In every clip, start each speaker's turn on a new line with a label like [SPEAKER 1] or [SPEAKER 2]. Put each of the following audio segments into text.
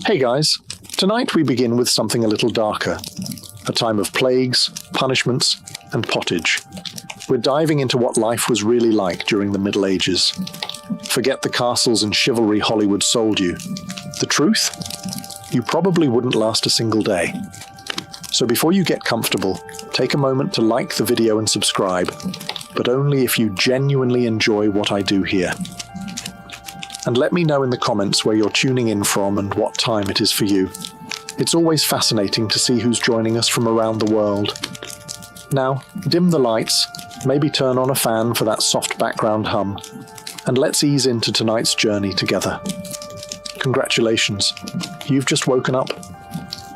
[SPEAKER 1] Hey guys, tonight we begin with something a little darker. A time of plagues, punishments, and pottage. We're diving into what life was really like during the Middle Ages. Forget the castles and chivalry Hollywood sold you. The truth? You probably wouldn't last a single day. So before you get comfortable, take a moment to like the video and subscribe, but only if you genuinely enjoy what I do here. And let me know in the comments where you're tuning in from and what time it is for you. It's always fascinating to see who's joining us from around the world. Now, dim the lights, maybe turn on a fan for that soft background hum, and let's ease into tonight's journey together. Congratulations, you've just woken up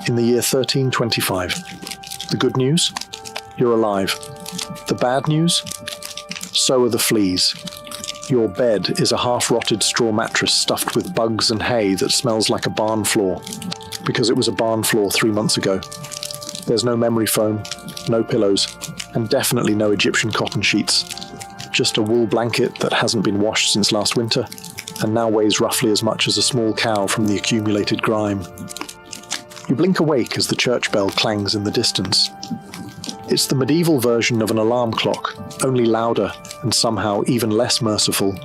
[SPEAKER 1] in the year 1325. The good news? You're alive. The bad news? So are the fleas. Your bed is a half-rotted straw mattress stuffed with bugs and hay that smells like a barn floor, because it was a barn floor 3 months ago. There's no memory foam, no pillows, and definitely no Egyptian cotton sheets. Just a wool blanket that hasn't been washed since last winter, and now weighs roughly as much as a small cow from the accumulated grime. You blink awake as the church bell clangs in the distance. It's the medieval version of an alarm clock, only louder and somehow even less merciful.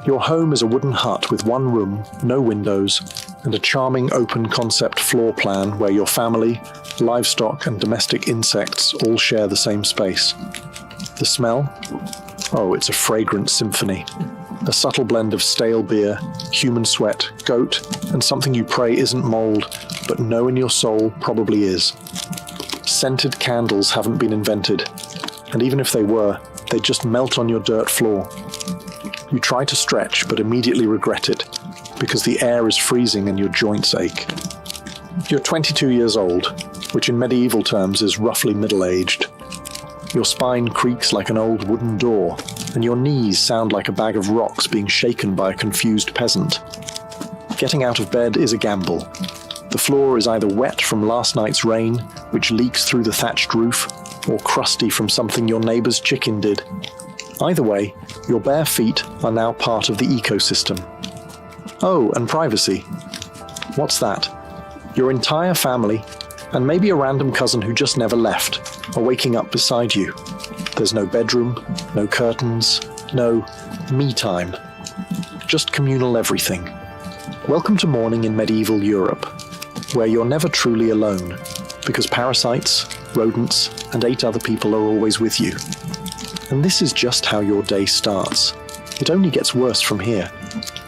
[SPEAKER 1] Your home is a wooden hut with one room, no windows, and a charming open-concept floor plan where your family, livestock and domestic insects all share the same space. The smell? Oh, it's a fragrant symphony. A subtle blend of stale beer, human sweat, goat, and something you pray isn't mold, but know in your soul probably is. Scented candles haven't been invented, and even if they were, they'd just melt on your dirt floor. You try to stretch, but immediately regret it, because the air is freezing and your joints ache. You're 22 years old, which in medieval terms is roughly middle-aged. Your spine creaks like an old wooden door, and your knees sound like a bag of rocks being shaken by a confused peasant. Getting out of bed is a gamble. The floor is either wet from last night's rain, which leaks through the thatched roof, or crusty from something your neighbor's chicken did. Either way, your bare feet are now part of the ecosystem. Oh, and privacy. What's that? Your entire family, and maybe a random cousin who just never left, are waking up beside you. There's no bedroom, no curtains, no me time. Just communal everything. Welcome to morning in medieval Europe, where you're never truly alone, because parasites, rodents, and 8 other people are always with you. And this is just how your day starts. It only gets worse from here.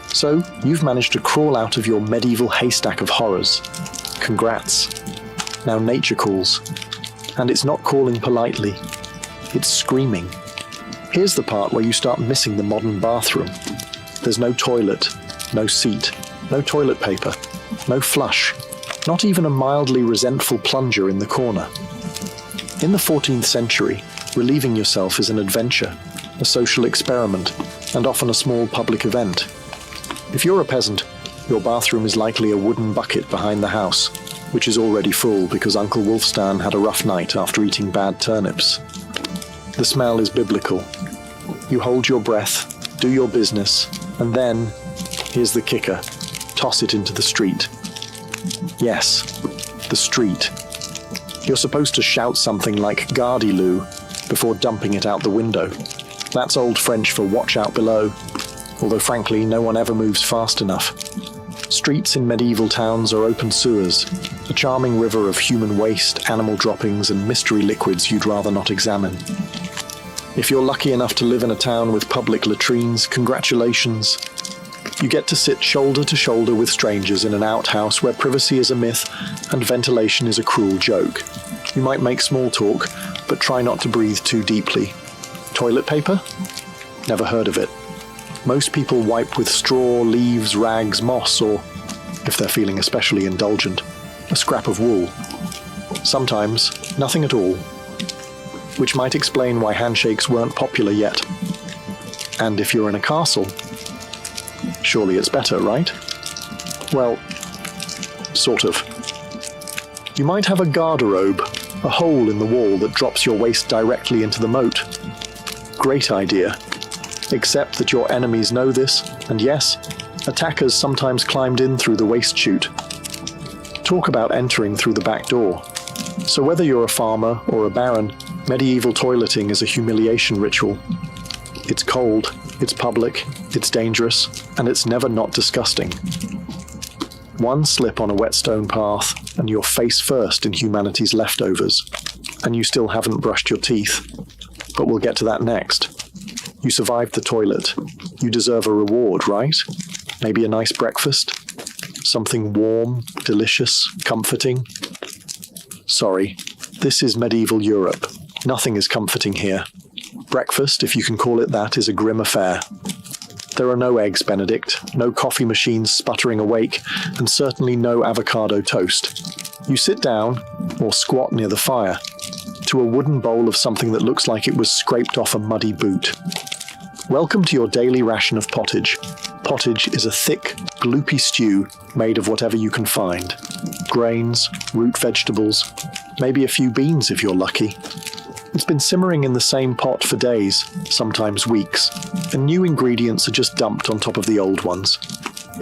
[SPEAKER 1] So, you've managed to crawl out of your medieval haystack of horrors. Congrats. Now nature calls. And it's not calling politely. It's screaming. Here's the part where you start missing the modern bathroom. There's no toilet, no seat, no toilet paper, no flush, not even a mildly resentful plunger in the corner. In the 14th century, relieving yourself is an adventure, a social experiment, and often a small public event. If you're a peasant, your bathroom is likely a wooden bucket behind the house, which is already full because Uncle Wolfstan had a rough night after eating bad turnips. The smell is biblical. You hold your breath, do your business, and then, here's the kicker, toss it into the street. Yes, the street. You're supposed to shout something like "Gardez-lou" before dumping it out the window. That's Old French for "watch out below," although frankly no one ever moves fast enough. Streets in medieval towns are open sewers, a charming river of human waste, animal droppings, and mystery liquids you'd rather not examine. If you're lucky enough to live in a town with public latrines, congratulations. You get to sit shoulder to shoulder with strangers in an outhouse where privacy is a myth and ventilation is a cruel joke. You might make small talk, but try not to breathe too deeply. Toilet paper? Never heard of it. Most people wipe with straw, leaves, rags, moss, or, if they're feeling especially indulgent, a scrap of wool. Sometimes, nothing at all. Which might explain why handshakes weren't popular yet. And if you're in a castle, surely it's better, right? Well, sort of. You might have a garderobe, a hole in the wall that drops your waist directly into the moat. Great idea. Except that your enemies know this, and yes, Attackers sometimes climbed in through the waste chute. Talk about entering through the back door. So whether you're a farmer or a baron, medieval toileting is a humiliation ritual. It's cold, it's public, it's dangerous, and it's never not disgusting. One slip on a wet stone path, and you're face first in humanity's leftovers, and you still haven't brushed your teeth. But we'll get to that next. You survived the toilet. You deserve a reward, right? Maybe a nice breakfast? Something warm, delicious, comforting? Sorry, this is medieval Europe. Nothing is comforting here. Breakfast, if you can call it that, is a grim affair. There are no eggs Benedict, no coffee machines sputtering awake, and certainly no avocado toast. You sit down, or squat near the fire, to a wooden bowl of something that looks like it was scraped off a muddy boot. Welcome to your daily ration of pottage. Pottage is a thick, gloopy stew made of whatever you can find. Grains, root vegetables, maybe a few beans if you're lucky. It's been simmering in the same pot for days, sometimes weeks, and new ingredients are just dumped on top of the old ones.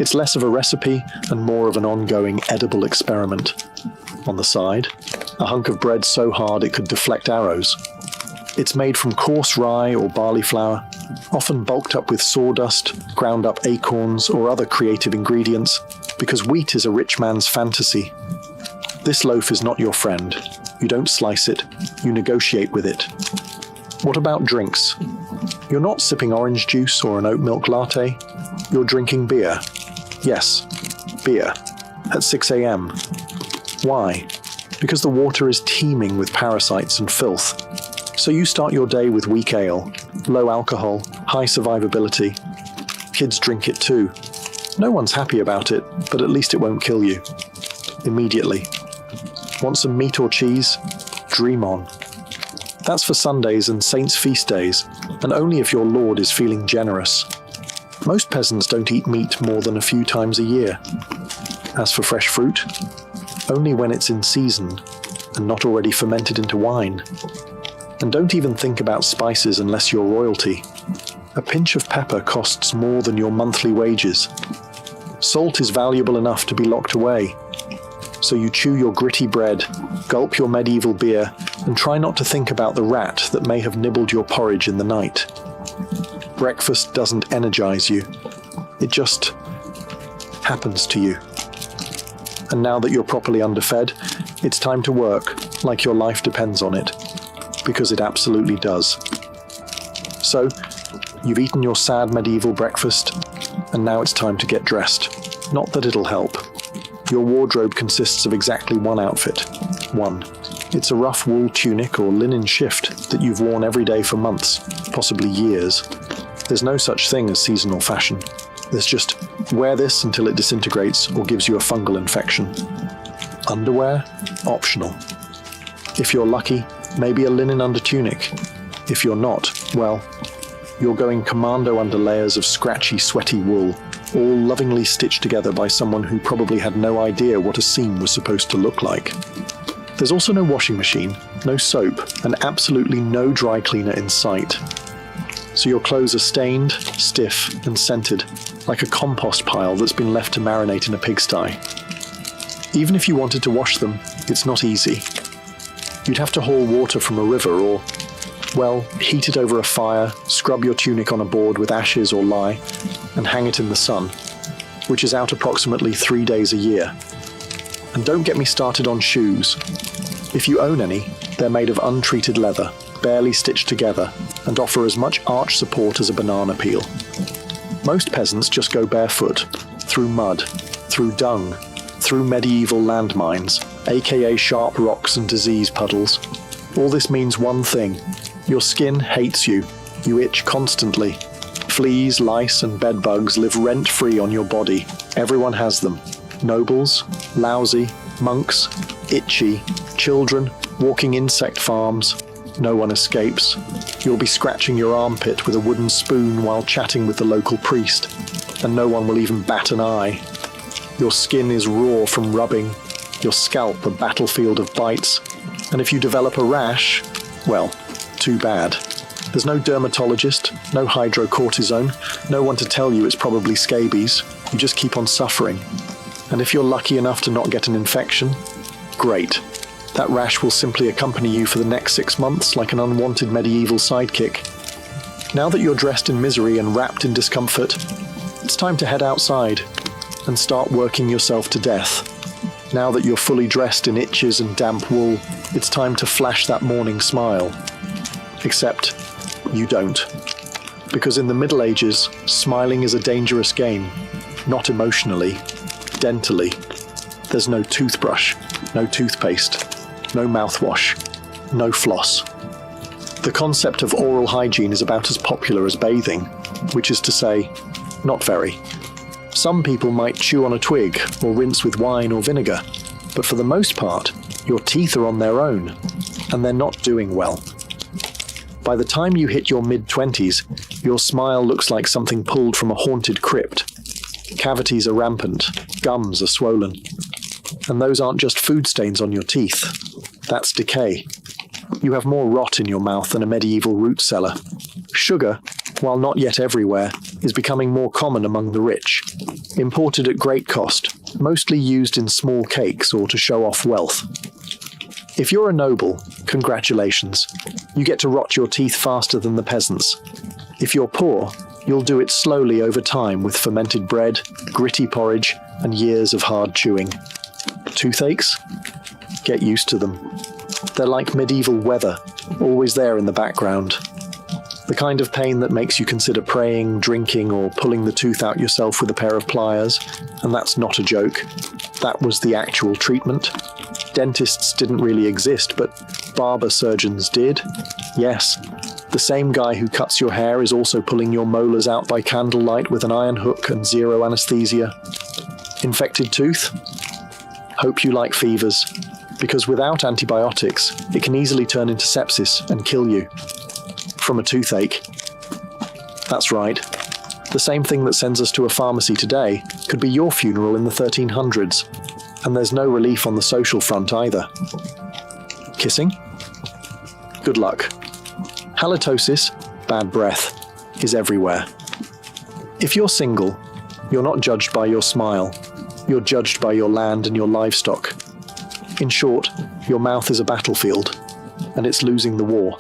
[SPEAKER 1] It's less of a recipe and more of an ongoing edible experiment. On the side, a hunk of bread so hard it could deflect arrows. It's made from coarse rye or barley flour, often bulked up with sawdust, ground up acorns, or other creative ingredients, because wheat is a rich man's fantasy. This loaf is not your friend. You don't slice it, you negotiate with it. What about drinks? You're not sipping orange juice or an oat milk latte. You're drinking beer. Yes, beer. At 6 a.m. Why? Because the water is teeming with parasites and filth. So you start your day with weak ale, low alcohol, high survivability. Kids drink it too. No one's happy about it, but at least it won't kill you. Immediately. Want some meat or cheese? Dream on. That's for Sundays and saints' feast days, and only if your lord is feeling generous. Most peasants don't eat meat more than a few times a year. As for fresh fruit, only when it's in season and not already fermented into wine. And don't even think about spices unless you're royalty. A pinch of pepper costs more than your monthly wages. Salt is valuable enough to be locked away. So you chew your gritty bread, gulp your medieval beer, and try not to think about the rat that may have nibbled your porridge in the night. Breakfast doesn't energize you. It just happens to you. And now that you're properly underfed, it's time to work, like your life depends on it. Because it absolutely does. So, you've eaten your sad medieval breakfast, and now it's time to get dressed. Not that it'll help. Your wardrobe consists of exactly one outfit. One. It's a rough wool tunic or linen shift that you've worn every day for months, possibly years. There's no such thing as seasonal fashion. There's just wear this until it disintegrates or gives you a fungal infection. Underwear? Optional. If you're lucky, maybe a linen undertunic. If you're not, well, you're going commando under layers of scratchy, sweaty wool, all lovingly stitched together by someone who probably had no idea what a seam was supposed to look like. There's also no washing machine, no soap, and absolutely no dry cleaner in sight. So your clothes are stained, stiff, and scented, like a compost pile that's been left to marinate in a pigsty. Even if you wanted to wash them, it's not easy. You'd have to haul water from a river or, well, heat it over a fire, scrub your tunic on a board with ashes or lye, and hang it in the sun, which is out approximately 3 days a year. And don't get me started on shoes. If you own any, they're made of untreated leather, barely stitched together, and offer as much arch support as a banana peel. Most peasants just go barefoot, through mud, through dung, through medieval landmines, aka sharp rocks and disease puddles. All this means one thing. Your skin hates you. You itch constantly. Fleas, lice, and bedbugs live rent-free on your body. Everyone has them. Nobles, lousy, monks, itchy, children, walking insect farms. No one escapes. You'll be scratching your armpit with a wooden spoon while chatting with the local priest, and no one will even bat an eye. Your skin is raw from rubbing, your scalp a battlefield of bites, and if you develop a rash, well, too bad. There's no dermatologist, no hydrocortisone, no one to tell you it's probably scabies. You just keep on suffering. And if you're lucky enough to not get an infection, great. That rash will simply accompany you for the next 6 months like an unwanted medieval sidekick. Now that you're dressed in misery and wrapped in discomfort, it's time to head outside and start working yourself to death. Now that you're fully dressed in itches and damp wool, it's time to flash that morning smile. Except you don't. Because in the Middle Ages, smiling is a dangerous game. Not emotionally, dentally. There's no toothbrush, no toothpaste, no mouthwash, no floss. The concept of oral hygiene is about as popular as bathing, which is to say, not very. Some people might chew on a twig or rinse with wine or vinegar, but for the most part, your teeth are on their own, and they're not doing well. By the time you hit your mid-20s, your smile looks like something pulled from a haunted crypt. Cavities are rampant, gums are swollen. And those aren't just food stains on your teeth. That's decay. You have more rot in your mouth than a medieval root cellar. Sugar, while not yet everywhere, is becoming more common among the rich. Imported at great cost, mostly used in small cakes or to show off wealth. If you're a noble, congratulations. You get to rot your teeth faster than the peasants. If you're poor, you'll do it slowly over time with fermented bread, gritty porridge, and years of hard chewing. Toothaches? Get used to them. They're like medieval weather, always there in the background. The kind of pain that makes you consider praying, drinking, or pulling the tooth out yourself with a pair of pliers. And that's not a joke. That was the actual treatment. Dentists didn't really exist, but barber surgeons did. Yes, the same guy who cuts your hair is also pulling your molars out by candlelight with an iron hook and zero anesthesia. Infected tooth? Hope you like fevers, because without antibiotics, it can easily turn into sepsis and kill you. From a toothache. That's right. The same thing that sends us to a pharmacy today could be your funeral in the 1300s. And there's no relief on the social front either. Kissing? Good luck. Halitosis, bad breath, is everywhere. If you're single, you're not judged by your smile. You're judged by your land and your livestock. In short, your mouth is a battlefield, and it's losing the war.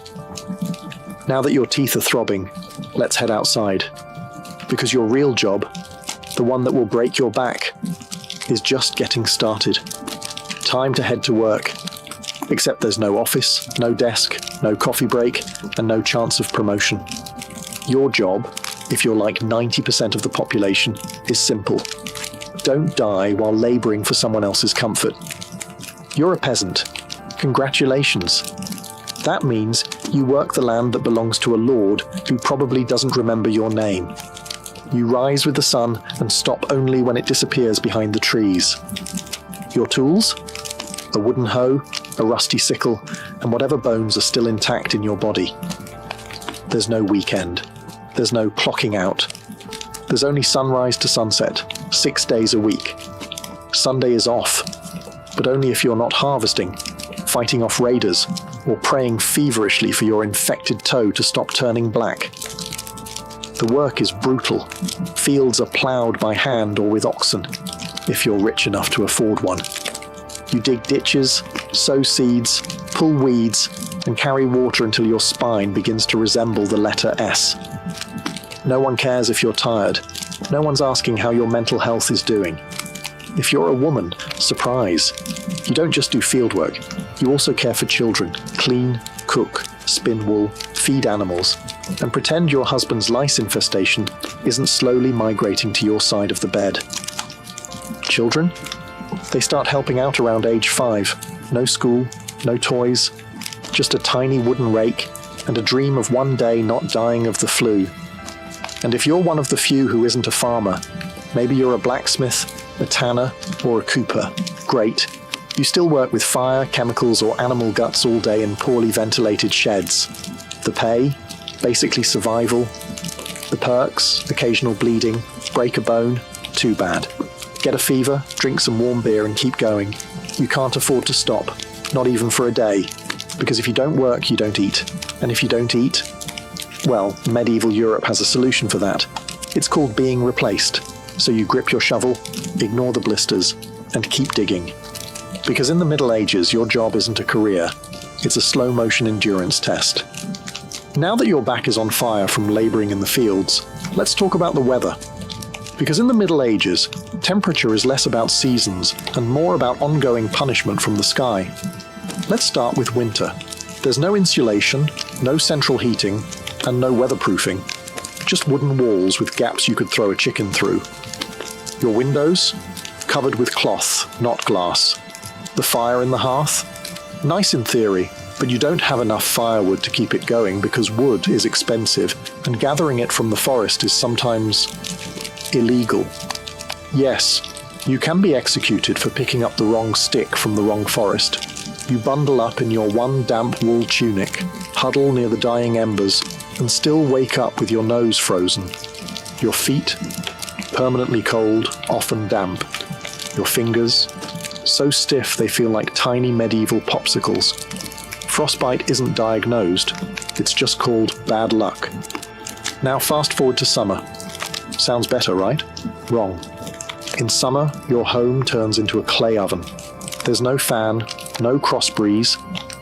[SPEAKER 1] Now that your teeth are throbbing, let's head outside. Because your real job, the one that will break your back, is just getting started. Time to head to work. Except there's no office, no desk, no coffee break, and no chance of promotion. Your job, if you're like 90% of the population, is simple. Don't die while laboring for someone else's comfort. You're a peasant. Congratulations. That means you work the land that belongs to a lord who probably doesn't remember your name. You rise with the sun and stop only when it disappears behind the trees. Your tools? A wooden hoe, a rusty sickle, and whatever bones are still intact in your body. There's no weekend. There's no clocking out. There's only sunrise to sunset, 6 days a week. Sunday is off, but only if you're not harvesting, fighting off raiders, or praying feverishly for your infected toe to stop turning black. The work is brutal. Fields are ploughed by hand or with oxen, if you're rich enough to afford one. You dig ditches, sow seeds, pull weeds, and carry water until your spine begins to resemble the letter S. No one cares if you're tired. No one's asking how your mental health is doing. If you're a woman, surprise. You don't just do fieldwork. You also care for children, clean, cook, spin wool, feed animals, and pretend your husband's lice infestation isn't slowly migrating to your side of the bed. Children? They start helping out around age 5. No school, no toys, just a tiny wooden rake and a dream of one day not dying of the flu. And if you're one of the few who isn't a farmer, maybe you're a blacksmith, a tanner, or a cooper, great. You still work with fire, chemicals, or animal guts all day in poorly ventilated sheds. The pay? Basically survival. The perks? Occasional bleeding. Break a bone? Too bad. Get a fever, drink some warm beer, and keep going. You can't afford to stop, not even for a day. Because if you don't work, you don't eat. And if you don't eat, well, medieval Europe has a solution for that. It's called being replaced. So you grip your shovel, ignore the blisters, and keep digging. Because in the Middle Ages, your job isn't a career, it's a slow-motion endurance test. Now that your back is on fire from laboring in the fields, let's talk about the weather. Because in the Middle Ages, temperature is less about seasons and more about ongoing punishment from the sky. Let's start with winter. There's no insulation, no central heating, and no weatherproofing. Just wooden walls with gaps you could throw a chicken through. Your windows? Covered with cloth, not glass. The fire in the hearth? Nice in theory, but you don't have enough firewood to keep it going because wood is expensive, and gathering it from the forest is sometimes illegal. Yes, you can be executed for picking up the wrong stick from the wrong forest. You bundle up in your one damp wool tunic, huddle near the dying embers, and still wake up with your nose frozen. Your feet, permanently cold, often damp. Your fingers, so stiff they feel like tiny medieval popsicles. Frostbite isn't diagnosed, it's just called bad luck. Now fast forward to summer. Sounds better, right? Wrong. In summer, your home turns into a clay oven. There's no fan, no cross breeze,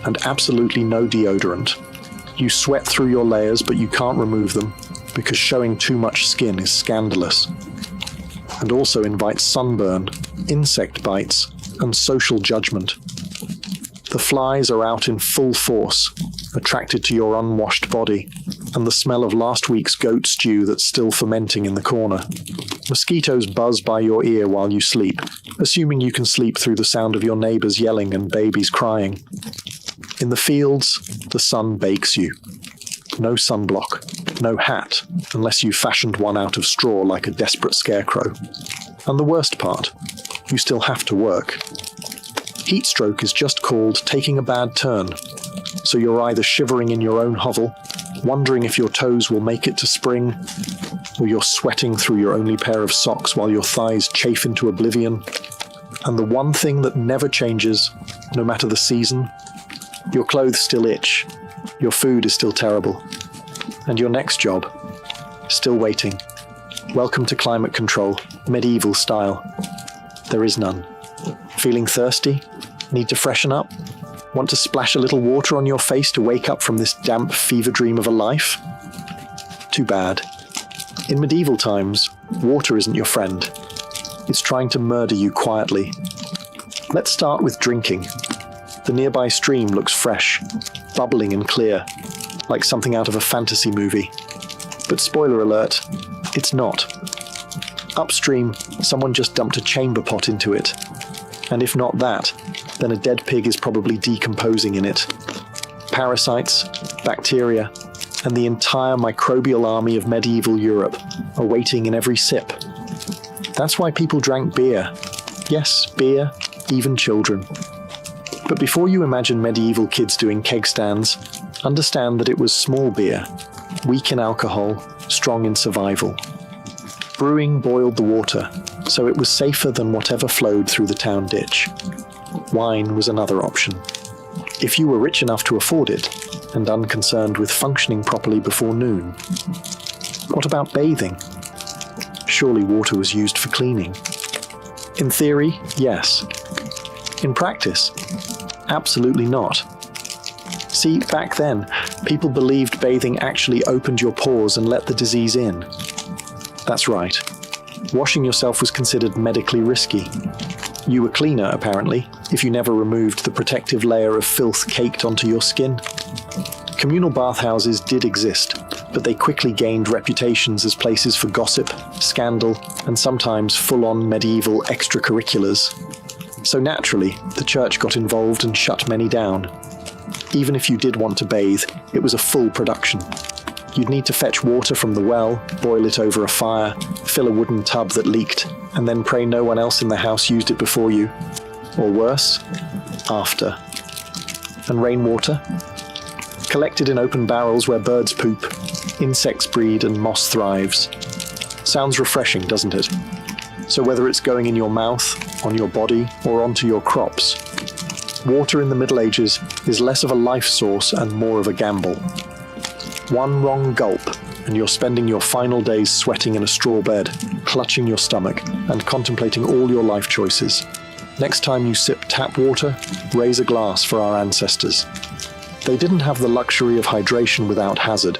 [SPEAKER 1] and absolutely no deodorant. You sweat through your layers, but you can't remove them because showing too much skin is scandalous. And also invites sunburn, insect bites, and social judgment. The flies are out in full force, attracted to your unwashed body, and the smell of last week's goat stew that's still fermenting in the corner. Mosquitoes buzz by your ear while you sleep, assuming you can sleep through the sound of your neighbors yelling and babies crying. In the fields, the sun bakes you. No sunblock, no hat, unless you fashioned one out of straw like a desperate scarecrow. And the worst part, you still have to work. Heat stroke is just called taking a bad turn, so you're either shivering in your own hovel, wondering if your toes will make it to spring, or you're sweating through your only pair of socks while your thighs chafe into oblivion. And the one thing that never changes, no matter the season, your clothes still itch, your food is still terrible, and your next job, still waiting. Welcome to climate control, medieval style. There is none. Feeling thirsty? Need to freshen up? Want to splash a little water on your face to wake up from this damp fever dream of a life? Too bad. In medieval times, water isn't your friend. It's trying to murder you quietly. Let's start with drinking. The nearby stream looks fresh, bubbling and clear, like something out of a fantasy movie. But spoiler alert, it's not. Upstream, someone just dumped a chamber pot into it. And if not that, then a dead pig is probably decomposing in it. Parasites, bacteria, and the entire microbial army of medieval Europe are waiting in every sip. That's why people drank beer. Yes, beer, even children. But before you imagine medieval kids doing keg stands, understand that it was small beer, weak in alcohol, strong in survival. Brewing boiled the water, so it was safer than whatever flowed through the town ditch. Wine was another option. If you were rich enough to afford it, and unconcerned with functioning properly before noon. What about bathing? Surely water was used for cleaning. In theory, yes. In practice, absolutely not. See, back then, people believed bathing actually opened your pores and let the disease in. That's right. Washing yourself was considered medically risky. You were cleaner, apparently, if you never removed the protective layer of filth caked onto your skin. Communal bathhouses did exist, but they quickly gained reputations as places for gossip, scandal, and sometimes full-on medieval extracurriculars. So naturally, the church got involved and shut many down. Even if you did want to bathe, it was a full production. You'd need to fetch water from the well, boil it over a fire, fill a wooden tub that leaked, and then pray no one else in the house used it before you. Or worse, after. And rainwater? Collected in open barrels where birds poop, insects breed, and moss thrives. Sounds refreshing, doesn't it? So whether it's going in your mouth, on your body, or onto your crops, water in the Middle Ages is less of a life source and more of a gamble. One wrong gulp, and you're spending your final days sweating in a straw bed, clutching your stomach, and contemplating all your life choices. Next time you sip tap water, raise a glass for our ancestors. They didn't have the luxury of hydration without hazard,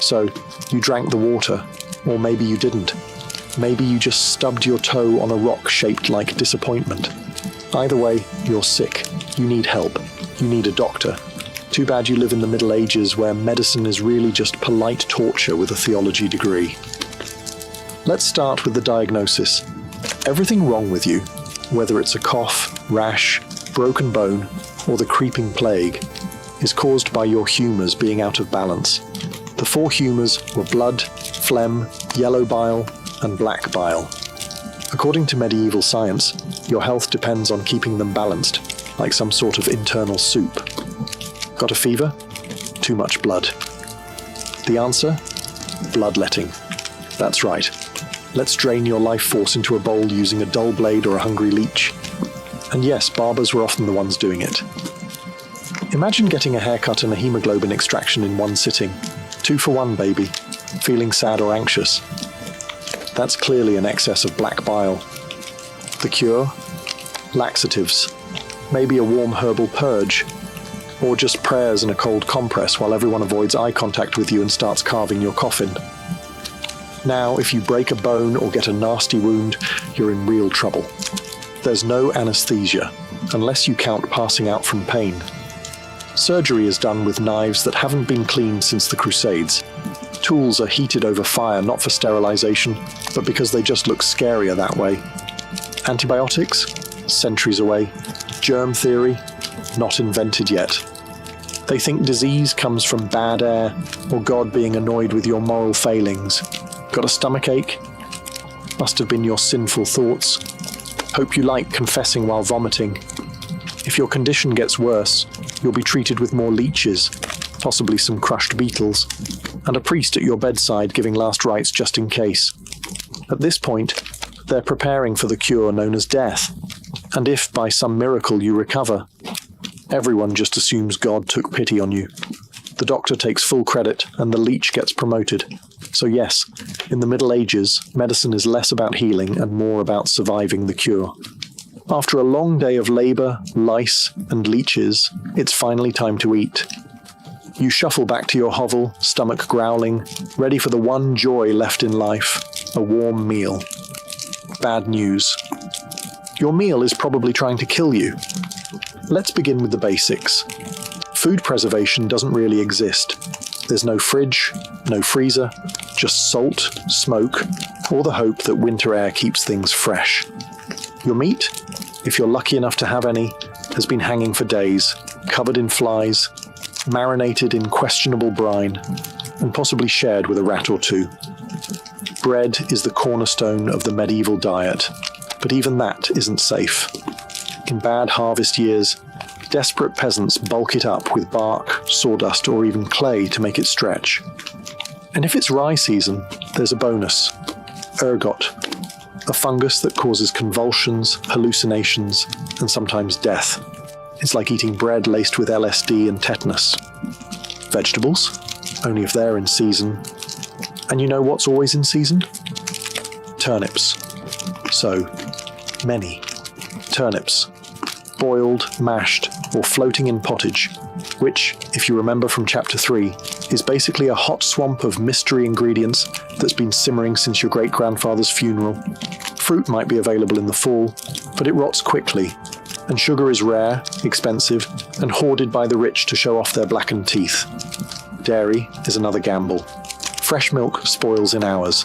[SPEAKER 1] so you drank the water, or maybe you didn't. Maybe you just stubbed your toe on a rock shaped like disappointment. Either way, you're sick. You need help. You need a doctor. Too bad you live in the Middle Ages where medicine is really just polite torture with a theology degree. Let's start with the diagnosis. Everything wrong with you, whether it's a cough, rash, broken bone, or the creeping plague, is caused by your humours being out of balance. The 4 humours were blood, phlegm, yellow bile, and black bile. According to medieval science, your health depends on keeping them balanced, like some sort of internal soup. Got a fever? Too much blood. The answer? Bloodletting. That's right. Let's drain your life force into a bowl using a dull blade or a hungry leech. And yes, barbers were often the ones doing it. Imagine getting a haircut and a hemoglobin extraction in one sitting. 2 for 1, baby. Feeling sad or anxious? That's clearly an excess of black bile. The cure? Laxatives. Maybe a warm herbal purge. Or just prayers and a cold compress while everyone avoids eye contact with you and starts carving your coffin. Now, if you break a bone or get a nasty wound, you're in real trouble. There's no anesthesia, unless you count passing out from pain. Surgery is done with knives that haven't been cleaned since the Crusades. Tools are heated over fire not for sterilization, but because they just look scarier that way. Antibiotics? Centuries away. Germ theory? Not invented yet. They think disease comes from bad air or God being annoyed with your moral failings. Got a stomachache? Must have been your sinful thoughts. Hope you like confessing while vomiting. If your condition gets worse, you'll be treated with more leeches, possibly some crushed beetles, and a priest at your bedside giving last rites just in case. At this point, they're preparing for the cure known as death. And if by some miracle you recover, everyone just assumes God took pity on you. The doctor takes full credit and the leech gets promoted. So yes, in the Middle Ages, medicine is less about healing and more about surviving the cure. After a long day of labour, lice, and leeches, it's finally time to eat. You shuffle back to your hovel, stomach growling, ready for the one joy left in life, a warm meal. Bad news. Your meal is probably trying to kill you. Let's begin with the basics. Food preservation doesn't really exist. There's no fridge, no freezer, just salt, smoke, or the hope that winter air keeps things fresh. Your meat, if you're lucky enough to have any, has been hanging for days, covered in flies, marinated in questionable brine, and possibly shared with a rat or 2. Bread is the cornerstone of the medieval diet, but even that isn't safe. In bad harvest years, desperate peasants bulk it up with bark, sawdust, or even clay to make it stretch. And if it's rye season, there's a bonus: ergot, a fungus that causes convulsions, hallucinations, and sometimes death. It's like eating bread laced with LSD and tetanus. Vegetables? Only if they're in season. And you know what's always in season? Turnips. So, many turnips. Boiled, mashed, or floating in pottage, which, if you remember from chapter 3, is basically a hot swamp of mystery ingredients that's been simmering since your great-grandfather's funeral. Fruit might be available in the fall, but it rots quickly, and sugar is rare, expensive, and hoarded by the rich to show off their blackened teeth. Dairy is another gamble. Fresh milk spoils in hours.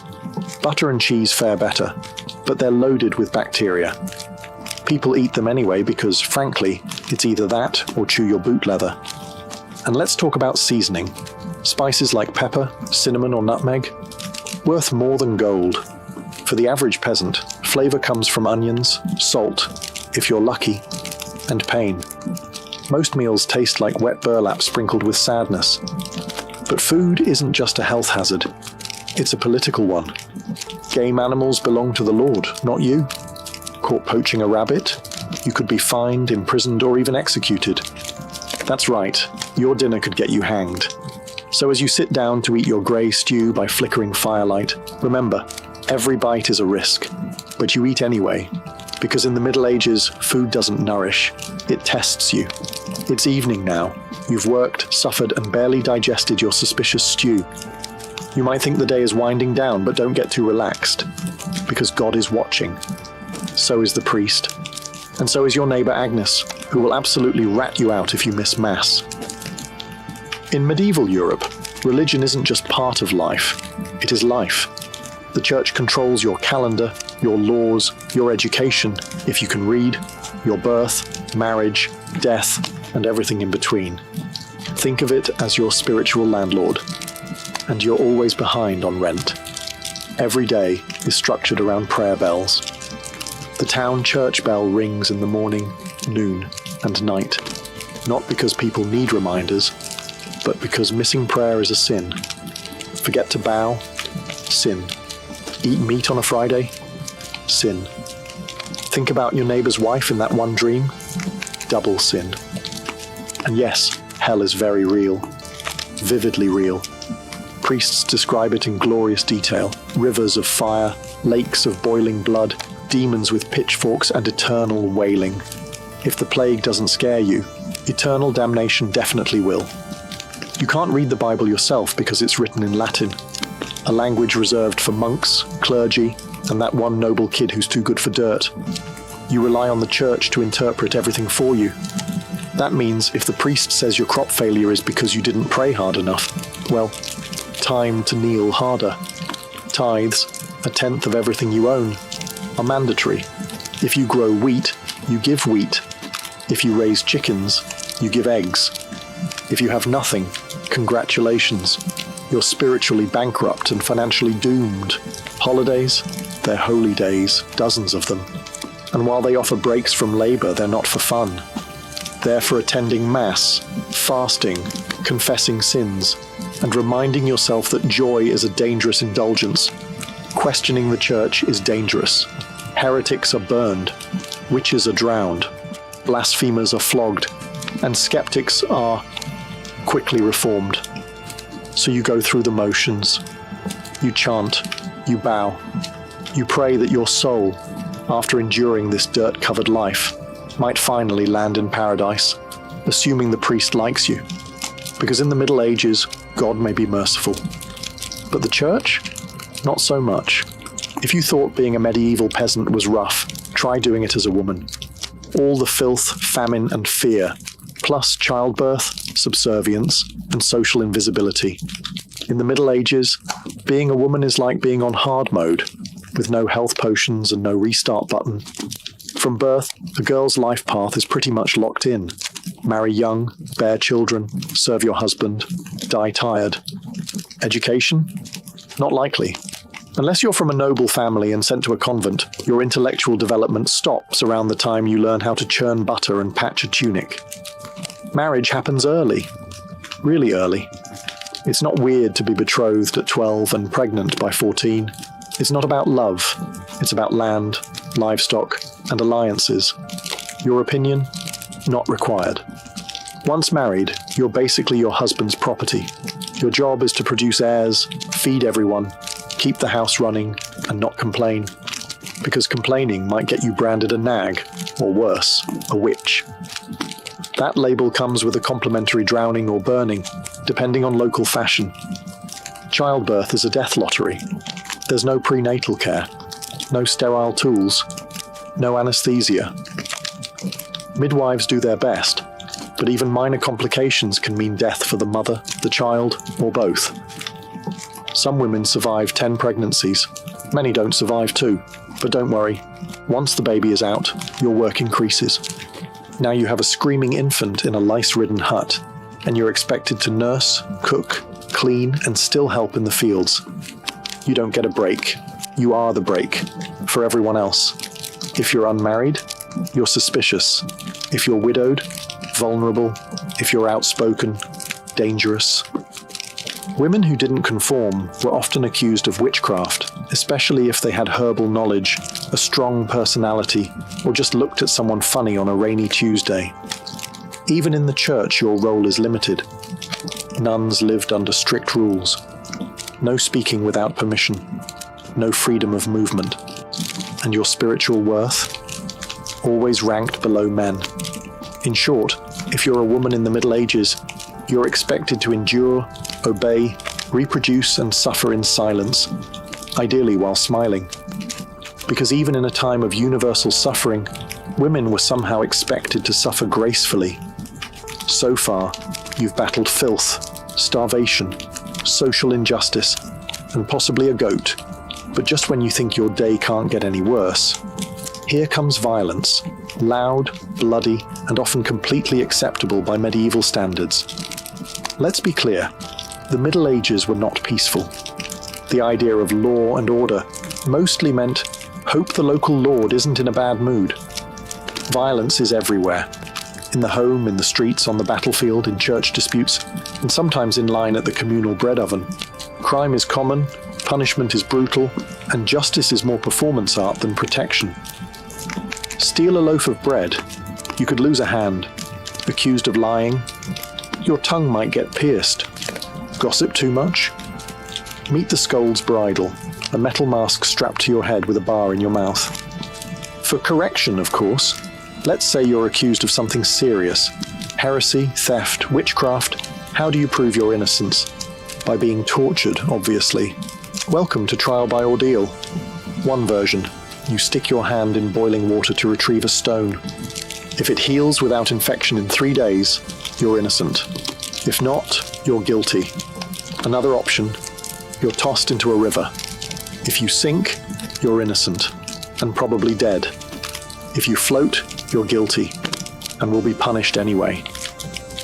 [SPEAKER 1] Butter and cheese fare better, but they're loaded with bacteria. People eat them anyway because, frankly, it's either that or chew your boot leather. And let's talk about seasoning. Spices like pepper, cinnamon, or nutmeg, worth more than gold. For the average peasant, flavor comes from onions, salt, if you're lucky, and pain. Most meals taste like wet burlap sprinkled with sadness. But food isn't just a health hazard. It's a political one. Game animals belong to the Lord, not you. Caught poaching a rabbit, you could be fined, imprisoned, or even executed. That's right, your dinner could get you hanged. So as you sit down to eat your grey stew by flickering firelight, remember, every bite is a risk, but you eat anyway, because in the Middle Ages, food doesn't nourish, it tests you. It's evening now. You've worked, suffered, and barely digested your suspicious stew. You might think the day is winding down, but don't get too relaxed, because God is watching. So is the priest. And so is your neighbour Agnes, who will absolutely rat you out if you miss Mass. In medieval Europe, religion isn't just part of life, it is life. The church controls your calendar, your laws, your education, if you can read, your birth, marriage, death, and everything in between. Think of it as your spiritual landlord, and you're always behind on rent. Every day is structured around prayer bells. The town church bell rings in the morning, noon, and night, not because people need reminders, but because missing prayer is a sin. Forget to bow, sin. Eat meat on a Friday, sin. Think about your neighbour's wife in that one dream, double sin. And yes, hell is very real, vividly real. Priests describe it in glorious detail, rivers of fire, lakes of boiling blood, demons with pitchforks and eternal wailing. If the plague doesn't scare you, eternal damnation definitely will. You can't read the Bible yourself because it's written in Latin, a language reserved for monks, clergy, and that one noble kid who's too good for dirt. You rely on the church to interpret everything for you. That means if the priest says your crop failure is because you didn't pray hard enough, well, time to kneel harder. Tithes, 1/10 of everything you own, are mandatory. If you grow wheat, you give wheat. If you raise chickens, you give eggs. If you have nothing, congratulations. You're spiritually bankrupt and financially doomed. Holidays? They're holy days, dozens of them. And while they offer breaks from labour, they're not for fun. They're for attending Mass, fasting, confessing sins, and reminding yourself that joy is a dangerous indulgence. Questioning the church is dangerous. Heretics are burned, witches are drowned, blasphemers are flogged, and skeptics are quickly reformed. So you go through the motions. You chant, you bow, you pray that your soul, after enduring this dirt-covered life, might finally land in paradise, assuming the priest likes you. Because in the Middle Ages, God may be merciful. But the church? Not so much. If you thought being a medieval peasant was rough, try doing it as a woman. All the filth, famine, and fear, plus childbirth, subservience, and social invisibility. In the Middle Ages, being a woman is like being on hard mode, with no health potions and no restart button. From birth, a girl's life path is pretty much locked in. Marry young, bear children, serve your husband, die tired. Education? Not likely. Unless you're from a noble family and sent to a convent, your intellectual development stops around the time you learn how to churn butter and patch a tunic. Marriage happens early. Really early. It's not weird to be betrothed at 12 and pregnant by 14. It's not about love. It's about land, livestock, and alliances. Your opinion? Not required. Once married, you're basically your husband's property. Your job is to produce heirs, feed everyone, keep the house running, and not complain. Because complaining might get you branded a nag, or worse, a witch. That label comes with a complimentary drowning or burning, depending on local fashion. Childbirth is a death lottery. There's no prenatal care, no sterile tools, no anesthesia. Midwives do their best, but even minor complications can mean death for the mother, the child, or both. Some women survive 10 pregnancies. Many don't survive 2. But don't worry, once the baby is out, your work increases. Now you have a screaming infant in a lice-ridden hut, and you're expected to nurse, cook, clean, and still help in the fields. You don't get a break. You are the break for everyone else. If you're unmarried, you're suspicious. If you're widowed, vulnerable. If you're outspoken, dangerous. Women who didn't conform were often accused of witchcraft, especially if they had herbal knowledge, a strong personality, or just looked at someone funny on a rainy Tuesday. Even in the church, your role is limited. Nuns lived under strict rules. No speaking without permission. No freedom of movement. And your spiritual worth? Always ranked below men. In short, if you're a woman in the Middle Ages, you're expected to endure, obey, reproduce, and suffer in silence, ideally while smiling. Because even in a time of universal suffering, women were somehow expected to suffer gracefully. So far, you've battled filth, starvation, social injustice, and possibly a goat. But just when you think your day can't get any worse, here comes violence, loud, bloody, and often completely acceptable by medieval standards. Let's be clear, the Middle Ages were not peaceful. The idea of law and order mostly meant hope the local lord isn't in a bad mood. Violence is everywhere. In the home, in the streets, on the battlefield, in church disputes, and sometimes in line at the communal bread oven. Crime is common, punishment is brutal, and justice is more performance art than protection. Steal a loaf of bread, you could lose a hand. Accused of lying, your tongue might get pierced. Gossip too much? Meet the scold's bridle, a metal mask strapped to your head with a bar in your mouth. For correction, of course, let's say you're accused of something serious. Heresy, theft, witchcraft. How do you prove your innocence? By being tortured, obviously. Welcome to trial by ordeal. One version, you stick your hand in boiling water to retrieve a stone. If it heals without infection in 3 days, you're innocent. If not, you're guilty. Another option, you're tossed into a river. If you sink, you're innocent, and probably dead. If you float, you're guilty, and will be punished anyway.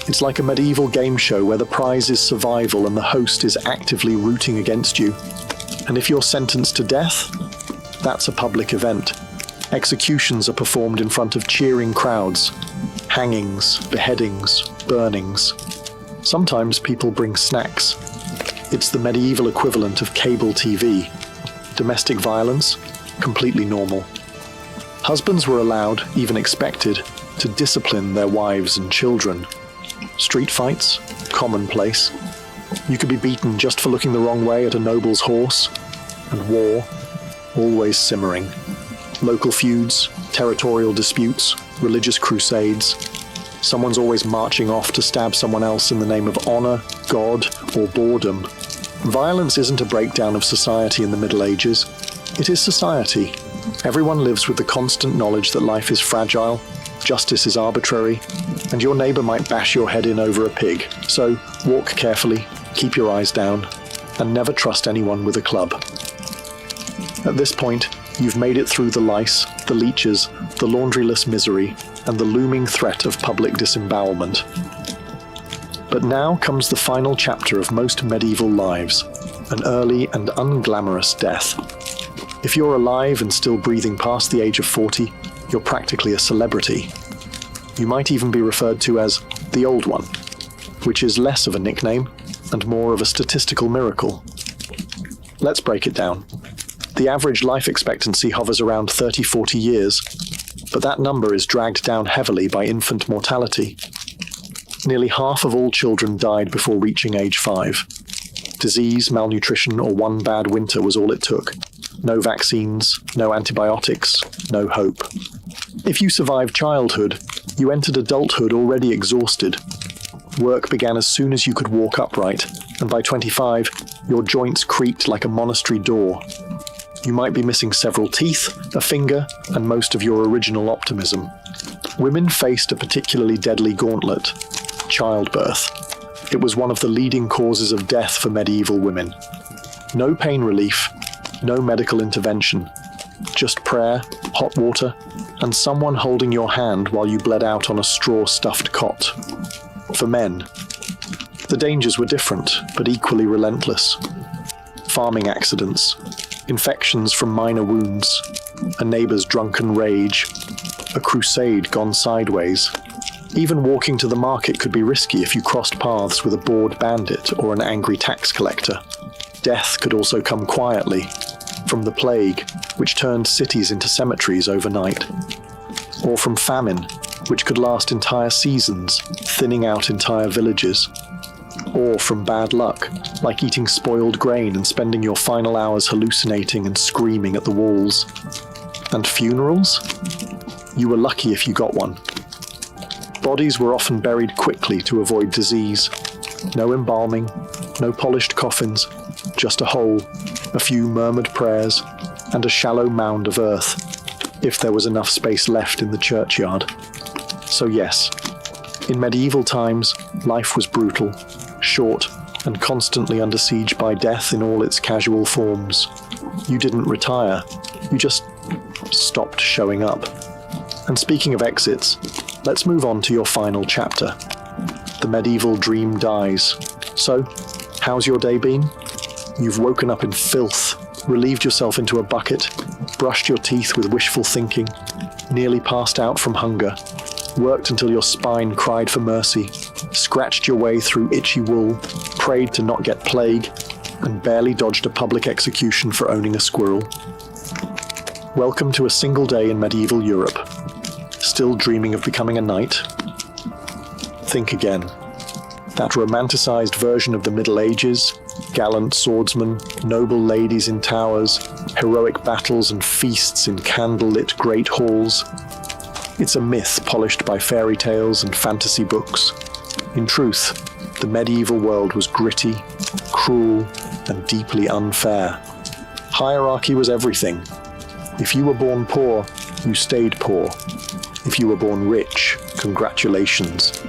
[SPEAKER 1] It's like a medieval game show where the prize is survival and the host is actively rooting against you. And if you're sentenced to death, that's a public event. Executions are performed in front of cheering crowds. Hangings, beheadings, burnings. Sometimes people bring snacks. It's the medieval equivalent of cable TV. Domestic violence, completely normal. Husbands were allowed, even expected, to discipline their wives and children. Street fights, commonplace. You could be beaten just for looking the wrong way at a noble's horse. And war, always simmering. Local feuds, territorial disputes, religious crusades. Someone's always marching off to stab someone else in the name of honor, God, or boredom. Violence isn't a breakdown of society in the Middle Ages. It is society. Everyone lives with the constant knowledge that life is fragile, justice is arbitrary, and your neighbor might bash your head in over a pig. So walk carefully, keep your eyes down, and never trust anyone with a club. At this point, you've made it through the lice, the leeches, the laundryless misery, and the looming threat of public disembowelment. But now comes the final chapter of most medieval lives, an early and unglamorous death. If you're alive and still breathing past the age of 40, you're practically a celebrity. You might even be referred to as the Old One, which is less of a nickname and more of a statistical miracle. Let's break it down. The average life expectancy hovers around 30-40 years, but that number is dragged down heavily by infant mortality. Nearly half of all children died before reaching age 5. Disease, malnutrition, or one bad winter was all it took. No vaccines, no antibiotics, no hope. If you survived childhood, you entered adulthood already exhausted. Work began as soon as you could walk upright, and by 25, your joints creaked like a monastery door. You might be missing several teeth, a finger, and most of your original optimism. Women faced a particularly deadly gauntlet: childbirth. It was one of the leading causes of death for medieval women. No pain relief, no medical intervention, just prayer, hot water, and someone holding your hand while you bled out on a straw-stuffed cot. For men, the dangers were different, but equally relentless. Farming accidents, infections from minor wounds, a neighbor's drunken rage, a crusade gone sideways. Even walking to the market could be risky if you crossed paths with a bored bandit or an angry tax collector. Death could also come quietly, from the plague, which turned cities into cemeteries overnight, or from famine, which could last entire seasons, thinning out entire villages. or from bad luck, like eating spoiled grain and spending your final hours hallucinating and screaming at the walls. And funerals? You were lucky if you got one. Bodies were often buried quickly to avoid disease. No embalming, no polished coffins, just a hole, a few murmured prayers, and a shallow mound of earth, if there was enough space left in the churchyard. So yes, in medieval times, life was brutal, short, and constantly under siege by death in all its casual forms. You didn't retire, you just stopped showing up. And speaking of exits, let's move on to your final chapter. The medieval dream dies. So, how's your day been? You've woken up in filth, relieved yourself into a bucket, brushed your teeth with wishful thinking, nearly passed out from hunger, worked until your spine cried for mercy, scratched your way through itchy wool, prayed to not get plague, and barely dodged a public execution for owning a squirrel. Welcome to a single day in medieval Europe. Still dreaming of becoming a knight? Think again. That romanticized version of the Middle Ages, gallant swordsmen, noble ladies in towers, heroic battles and feasts in candle-lit great halls. It's a myth polished by fairy tales and fantasy books. In truth, the medieval world was gritty, cruel, and deeply unfair. Hierarchy was everything. If you were born poor, you stayed poor. If you were born rich, congratulations.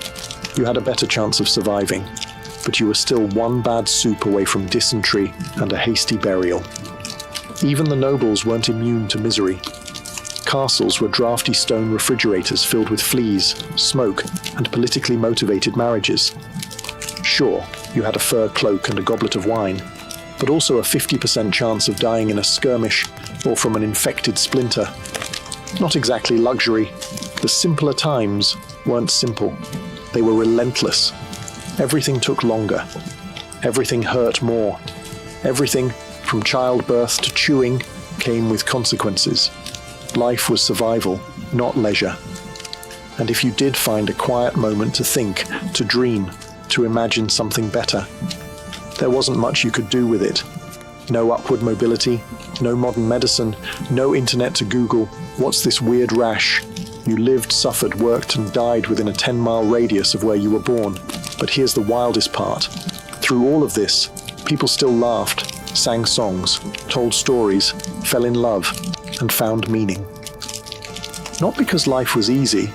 [SPEAKER 1] You had a better chance of surviving, but you were still one bad soup away from dysentery and a hasty burial. Even the nobles weren't immune to misery. Castles were drafty stone refrigerators filled with fleas, smoke, and politically motivated marriages. Sure, you had a fur cloak and a goblet of wine, but also a 50% chance of dying in a skirmish or from an infected splinter. Not exactly luxury. The simpler times weren't simple. They were relentless. Everything took longer. Everything hurt more. Everything, from childbirth to chewing, came with consequences. Life was survival, not leisure. And if you did find a quiet moment to think, to dream, to imagine something better, there wasn't much you could do with it. No upward mobility, no modern medicine, no internet to Google, what's this weird rash? You lived, suffered, worked, and died within a 10-mile radius of where you were born. But here's the wildest part. Through all of this, people still laughed, sang songs, told stories, fell in love, and found meaning. Not because life was easy,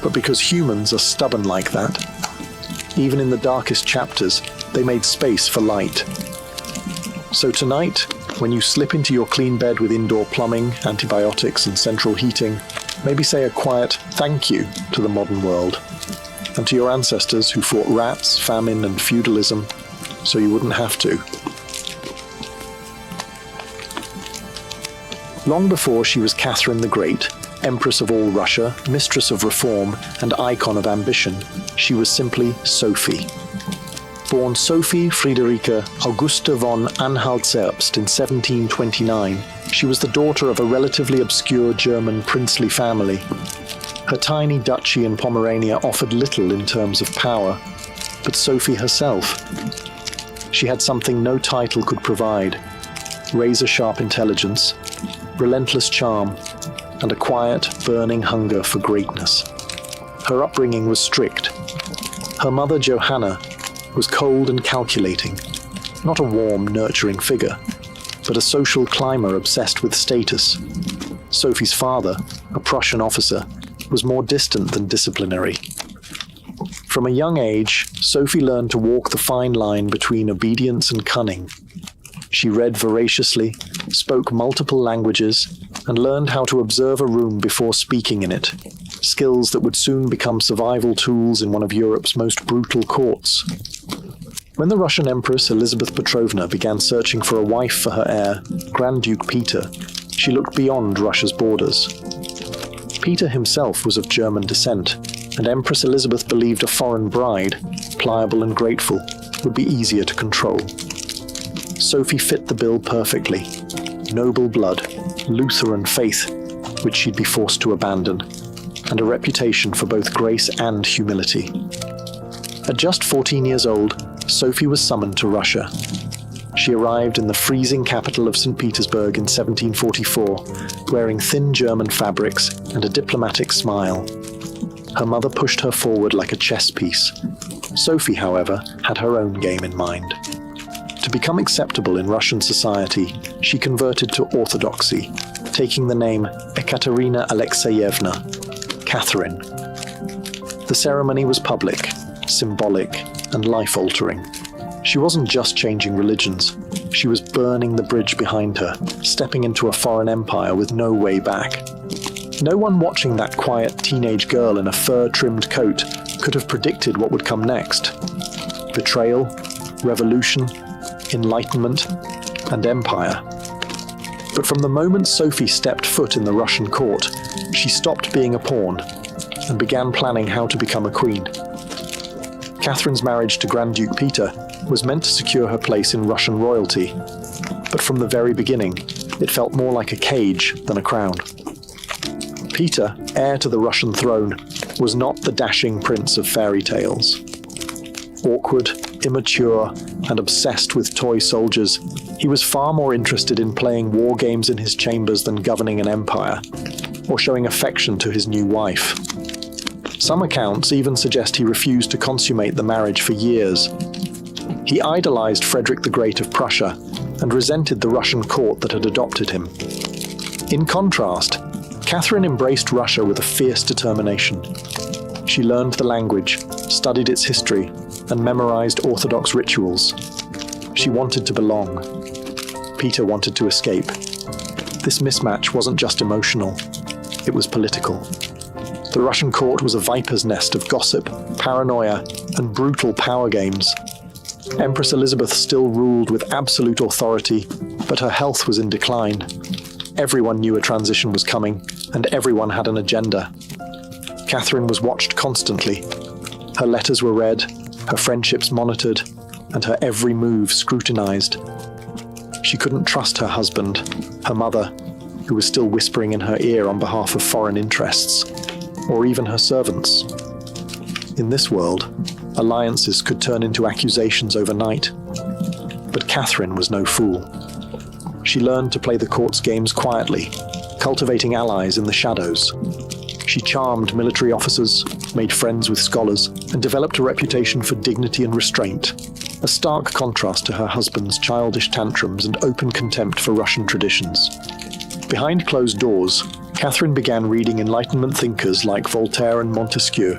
[SPEAKER 1] but because humans are stubborn like that. Even in the darkest chapters, they made space for light. So tonight, when you slip into your clean bed with indoor plumbing, antibiotics, and central heating, maybe say a quiet thank you to the modern world, and to your ancestors who fought rats, famine, and feudalism, so you wouldn't have to. Long before she was Catherine the Great, Empress of all Russia, mistress of reform, and icon of ambition, she was simply Sophie. Born Sophie Friederike Augusta von Anhalt-Zerbst in 1729, she was the daughter of a relatively obscure German princely family. Her tiny duchy in Pomerania offered little in terms of power, but Sophie herself, she had something no title could provide: razor-sharp intelligence, relentless charm, and a quiet, burning hunger for greatness. Her upbringing was strict. Her mother, Johanna, was cold and calculating, not a warm, nurturing figure, but a social climber obsessed with status. Sophie's father, a Prussian officer, was more distant than disciplinary. From a young age, Sophie learned to walk the fine line between obedience and cunning. She read voraciously, spoke multiple languages, and learned how to observe a room before speaking in it, skills that would soon become survival tools in one of Europe's most brutal courts. When the Russian Empress Elizabeth Petrovna began searching for a wife for her heir, Grand Duke Peter, she looked beyond Russia's borders. Peter himself was of German descent, and Empress Elizabeth believed a foreign bride, pliable and grateful, would be easier to control. Sophie fit the bill perfectly. Noble blood, Lutheran faith, which she'd be forced to abandon, and a reputation for both grace and humility. At just 14 years old, Sophie was summoned to Russia. She arrived in the freezing capital of St. Petersburg in 1744, wearing thin German fabrics and a diplomatic smile. Her mother pushed her forward like a chess piece. Sophie, however, had her own game in mind. To become acceptable in Russian society, she converted to Orthodoxy, taking the name Ekaterina Alexeyevna, Catherine. The ceremony was public, symbolic, and life-altering. She wasn't just changing religions, she was burning the bridge behind her, stepping into a foreign empire with no way back. No one watching that quiet teenage girl in a fur-trimmed coat could have predicted what would come next. Betrayal, revolution, enlightenment, and empire. But from the moment Sophie stepped foot in the Russian court, she stopped being a pawn and began planning how to become a queen. Catherine's marriage to Grand Duke Peter was meant to secure her place in Russian royalty, but from the very beginning, it felt more like a cage than a crown. Peter, heir to the Russian throne, was not the dashing prince of fairy tales. Awkward, immature, and obsessed with toy soldiers, he was far more interested in playing war games in his chambers than governing an empire, or showing affection to his new wife. Some accounts even suggest he refused to consummate the marriage for years. He idolized Frederick the Great of Prussia and resented the Russian court that had adopted him. In contrast, Catherine embraced Russia with a fierce determination. She learned the language, studied its history, and memorized Orthodox rituals. She wanted to belong. Peter wanted to escape. This mismatch wasn't just emotional, it was political. The Russian court was a viper's nest of gossip, paranoia, and brutal power games. Empress Elizabeth still ruled with absolute authority, but her health was in decline. Everyone knew a transition was coming, and everyone had an agenda. Catherine was watched constantly. Her letters were read, her friendships monitored, and her every move scrutinized. She couldn't trust her husband, her mother, who was still whispering in her ear on behalf of foreign interests, or even her servants. In this world, alliances could turn into accusations overnight. But Catherine was no fool. She learned to play the court's games quietly, cultivating allies in the shadows. She charmed military officers, made friends with scholars, and developed a reputation for dignity and restraint, a stark contrast to her husband's childish tantrums and open contempt for Russian traditions. Behind closed doors, Catherine began reading Enlightenment thinkers like Voltaire and Montesquieu.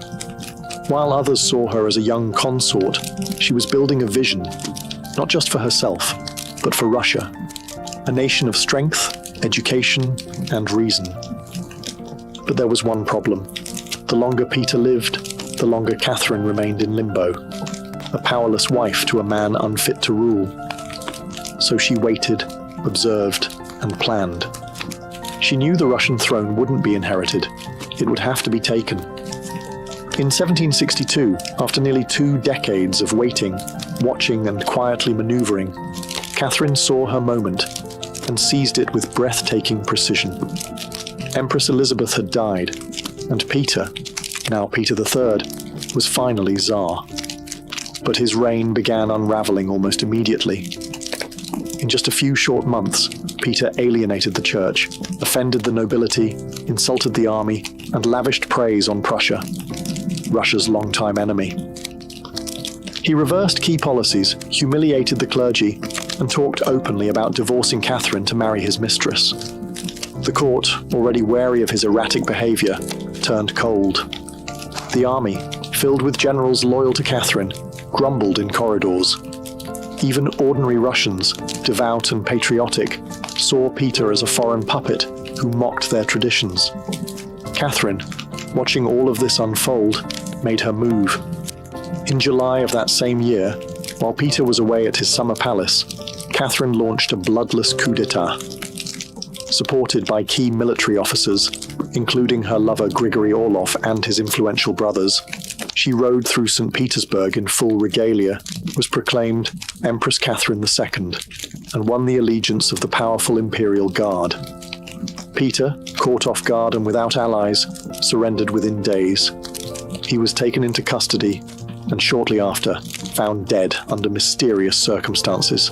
[SPEAKER 1] While others saw her as a young consort, she was building a vision, not just for herself, but for Russia, a nation of strength, education, and reason. But there was one problem. The longer Peter lived, the longer Catherine remained in limbo, a powerless wife to a man unfit to rule. So she waited, observed, and planned. She knew the Russian throne wouldn't be inherited. It would have to be taken. In 1762, after nearly 2 decades of waiting, watching, and quietly maneuvering, Catherine saw her moment and seized it with breathtaking precision. Empress Elizabeth had died, and Peter, now Peter III, was finally Tsar. But his reign began unraveling almost immediately. In just a few short months, Peter alienated the church, offended the nobility, insulted the army, and lavished praise on Prussia, Russia's longtime enemy. He reversed key policies, humiliated the clergy, and talked openly about divorcing Catherine to marry his mistress. The court, already wary of his erratic behavior, turned cold. The army, filled with generals loyal to Catherine, grumbled in corridors. Even ordinary Russians, devout and patriotic, saw Peter as a foreign puppet who mocked their traditions. Catherine, watching all of this unfold, made her move. In July of that same year, while Peter was away at his summer palace, Catherine launched a bloodless coup d'etat. Supported by key military officers, including her lover Grigory Orlov and his influential brothers, she rode through St. Petersburg in full regalia, was proclaimed Empress Catherine II, and won the allegiance of the powerful Imperial Guard. Peter, caught off guard and without allies, surrendered within days. He was taken into custody, and shortly after, found dead under mysterious circumstances.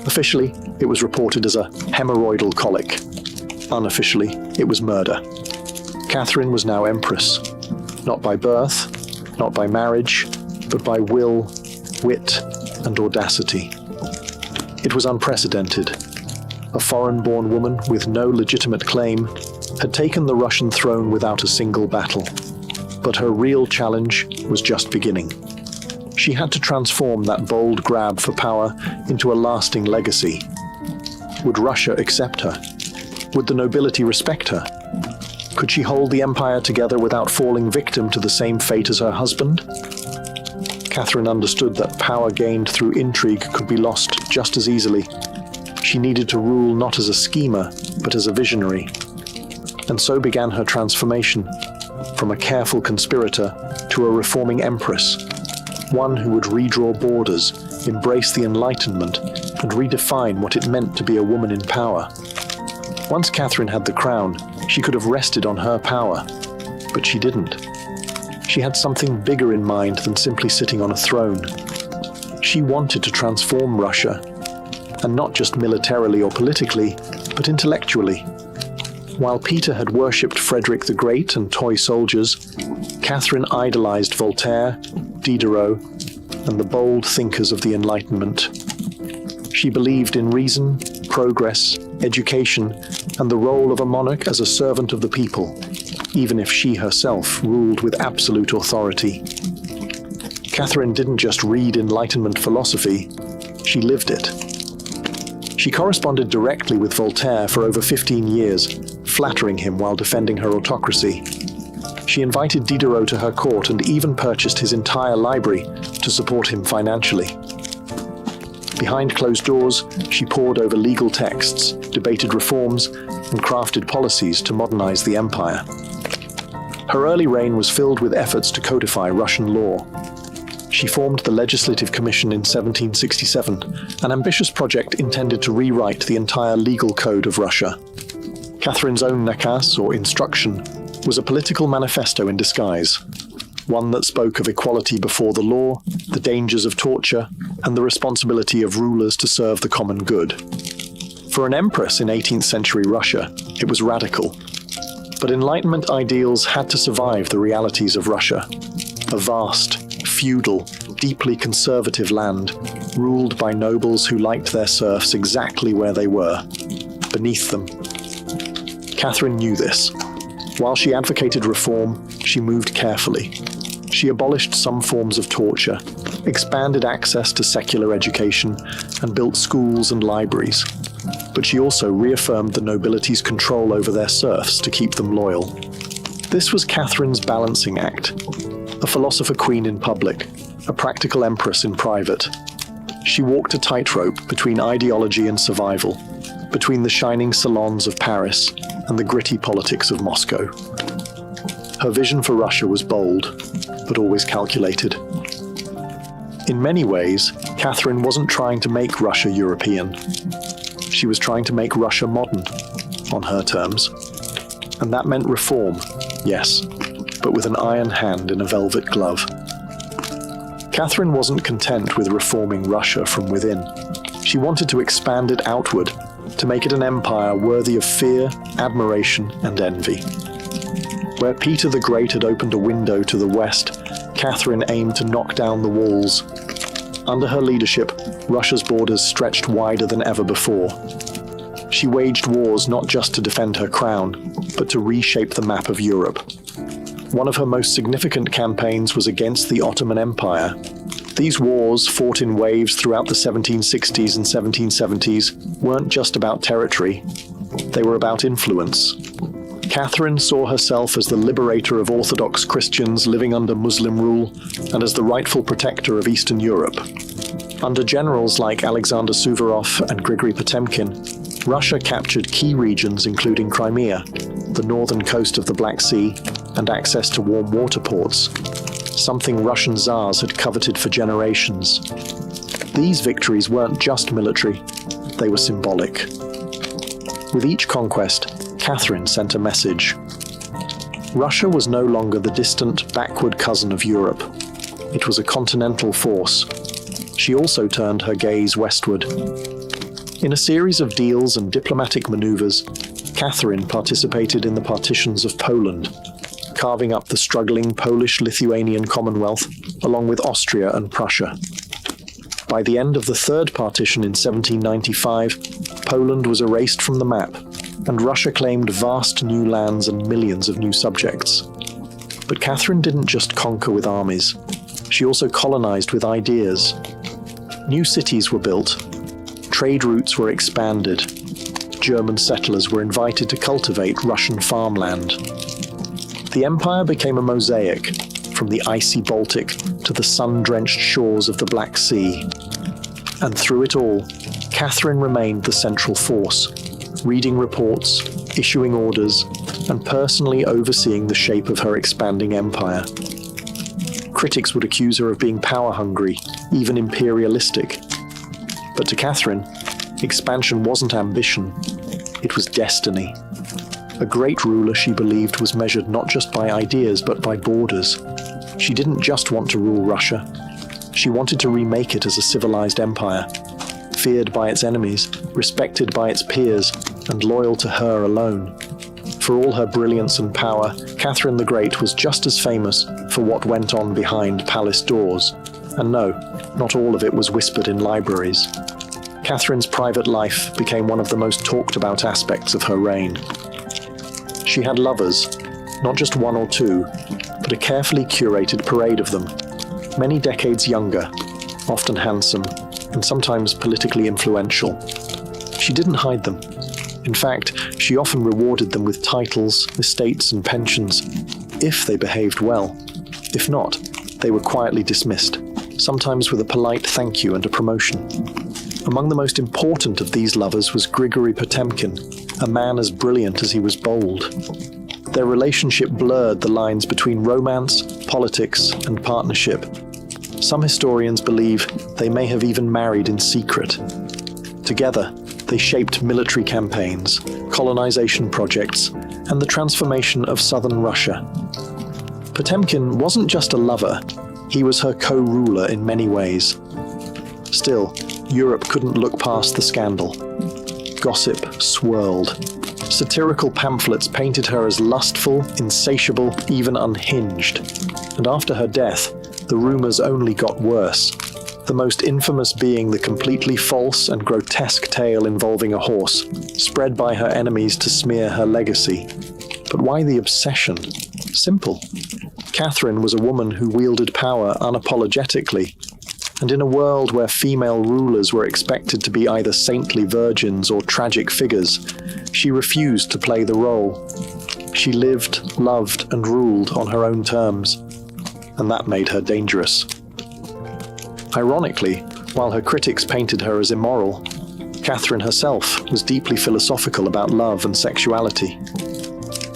[SPEAKER 1] Officially, it was reported as a hemorrhoidal colic. Unofficially, it was murder. Catherine was now empress, not by birth, not by marriage, but by will, wit, and audacity. It was unprecedented. A foreign-born woman with no legitimate claim had taken the Russian throne without a single battle. But her real challenge was just beginning. She had to transform that bold grab for power into a lasting legacy. Would Russia accept her? Would the nobility respect her? Could she hold the empire together without falling victim to the same fate as her husband? Catherine understood that power gained through intrigue could be lost just as easily. She needed to rule not as a schemer, but as a visionary. And so began her transformation, from a careful conspirator to a reforming empress, one who would redraw borders, embrace the Enlightenment, and redefine what it meant to be a woman in power. Once Catherine had the crown, she could have rested on her power, but she didn't. She had something bigger in mind than simply sitting on a throne. She wanted to transform Russia, and not just militarily or politically, but intellectually. While Peter had worshipped Frederick the Great and toy soldiers, Catherine idolized Voltaire, Diderot, and the bold thinkers of the Enlightenment. She believed in reason, progress, education, and the role of a monarch as a servant of the people, even if she herself ruled with absolute authority. Catherine didn't just read Enlightenment philosophy, she lived it. She corresponded directly with Voltaire for over 15 years, flattering him while defending her autocracy. She invited Diderot to her court and even purchased his entire library to support him financially. Behind closed doors, she pored over legal texts, debated reforms, and crafted policies to modernize the empire. Her early reign was filled with efforts to codify Russian law. She formed the Legislative Commission in 1767, an ambitious project intended to rewrite the entire legal code of Russia. Catherine's own nakaz, or instruction, was a political manifesto in disguise, one that spoke of equality before the law, the dangers of torture, and the responsibility of rulers to serve the common good. For an empress in 18th century Russia, it was radical. But Enlightenment ideals had to survive the realities of Russia, a vast, feudal, deeply conservative land, ruled by nobles who liked their serfs exactly where they were, beneath them. Catherine knew this. While she advocated reform, she moved carefully. She abolished some forms of torture, expanded access to secular education, and built schools and libraries. But she also reaffirmed the nobility's control over their serfs to keep them loyal. This was Catherine's balancing act. A philosopher queen in public, a practical empress in private. She walked a tightrope between ideology and survival, between the shining salons of Paris and the gritty politics of Moscow. Her vision for Russia was bold, but always calculated. In many ways, Catherine wasn't trying to make Russia European. She was trying to make Russia modern, on her terms. And that meant reform, yes, but with an iron hand in a velvet glove. Catherine wasn't content with reforming Russia from within. She wanted to expand it outward, to make it an empire worthy of fear, admiration, and envy. Where Peter the Great had opened a window to the west, Catherine aimed to knock down the walls. Under her leadership, Russia's borders stretched wider than ever before. She waged wars not just to defend her crown, but to reshape the map of Europe. One of her most significant campaigns was against the Ottoman Empire. These wars, fought in waves throughout the 1760s and 1770s, weren't just about territory. They were about influence. Catherine saw herself as the liberator of Orthodox Christians living under Muslim rule and as the rightful protector of Eastern Europe. Under generals like Alexander Suvorov and Grigory Potemkin, Russia captured key regions including Crimea, the northern coast of the Black Sea, and access to warm water ports, something Russian Tsars had coveted for generations. These victories weren't just military, they were symbolic. With each conquest, Catherine sent a message. Russia was no longer the distant, backward cousin of Europe. It was a continental force. She also turned her gaze westward. In a series of deals and diplomatic maneuvers, Catherine participated in the partitions of Poland, carving up the struggling Polish-Lithuanian Commonwealth along with Austria and Prussia. By the end of the Third Partition in 1795, Poland was erased from the map, and Russia claimed vast new lands and millions of new subjects. But Catherine didn't just conquer with armies. She also colonized with ideas. New cities were built. Trade routes were expanded. German settlers were invited to cultivate Russian farmland. The empire became a mosaic, from the icy Baltic to the sun-drenched shores of the Black Sea. And through it all, Catherine remained the central force, reading reports, issuing orders, and personally overseeing the shape of her expanding empire. Critics would accuse her of being power-hungry, even imperialistic. But to Catherine, expansion wasn't ambition, it was destiny. A great ruler, she believed, was measured not just by ideas but by borders. She didn't just want to rule Russia. She wanted to remake it as a civilized empire, feared by its enemies, respected by its peers, and loyal to her alone. For all her brilliance and power, Catherine the Great was just as famous for what went on behind palace doors. And no, not all of it was whispered in libraries. Catherine's private life became one of the most talked about aspects of her reign. She had lovers, not just one or two, but a carefully curated parade of them, many decades younger, often handsome, and sometimes politically influential. She didn't hide them. In fact, she often rewarded them with titles, estates, and pensions, if they behaved well. If not, they were quietly dismissed, sometimes with a polite thank you and a promotion. Among the most important of these lovers was Grigory Potemkin, a man as brilliant as he was bold. Their relationship blurred the lines between romance, politics, and partnership. Some historians believe they may have even married in secret. Together, they shaped military campaigns, colonization projects, and the transformation of southern Russia. Potemkin wasn't just a lover, he was her co-ruler in many ways. Still, Europe couldn't look past the scandal. Gossip swirled. Satirical pamphlets painted her as lustful, insatiable, even unhinged. And after her death, the rumors only got worse. The most infamous being the completely false and grotesque tale involving a horse, spread by her enemies to smear her legacy. But why the obsession? Simple. Catherine was a woman who wielded power unapologetically, and in a world where female rulers were expected to be either saintly virgins or tragic figures, she refused to play the role. She lived, loved, and ruled on her own terms, and that made her dangerous. Ironically, while her critics painted her as immoral, Catherine herself was deeply philosophical about love and sexuality.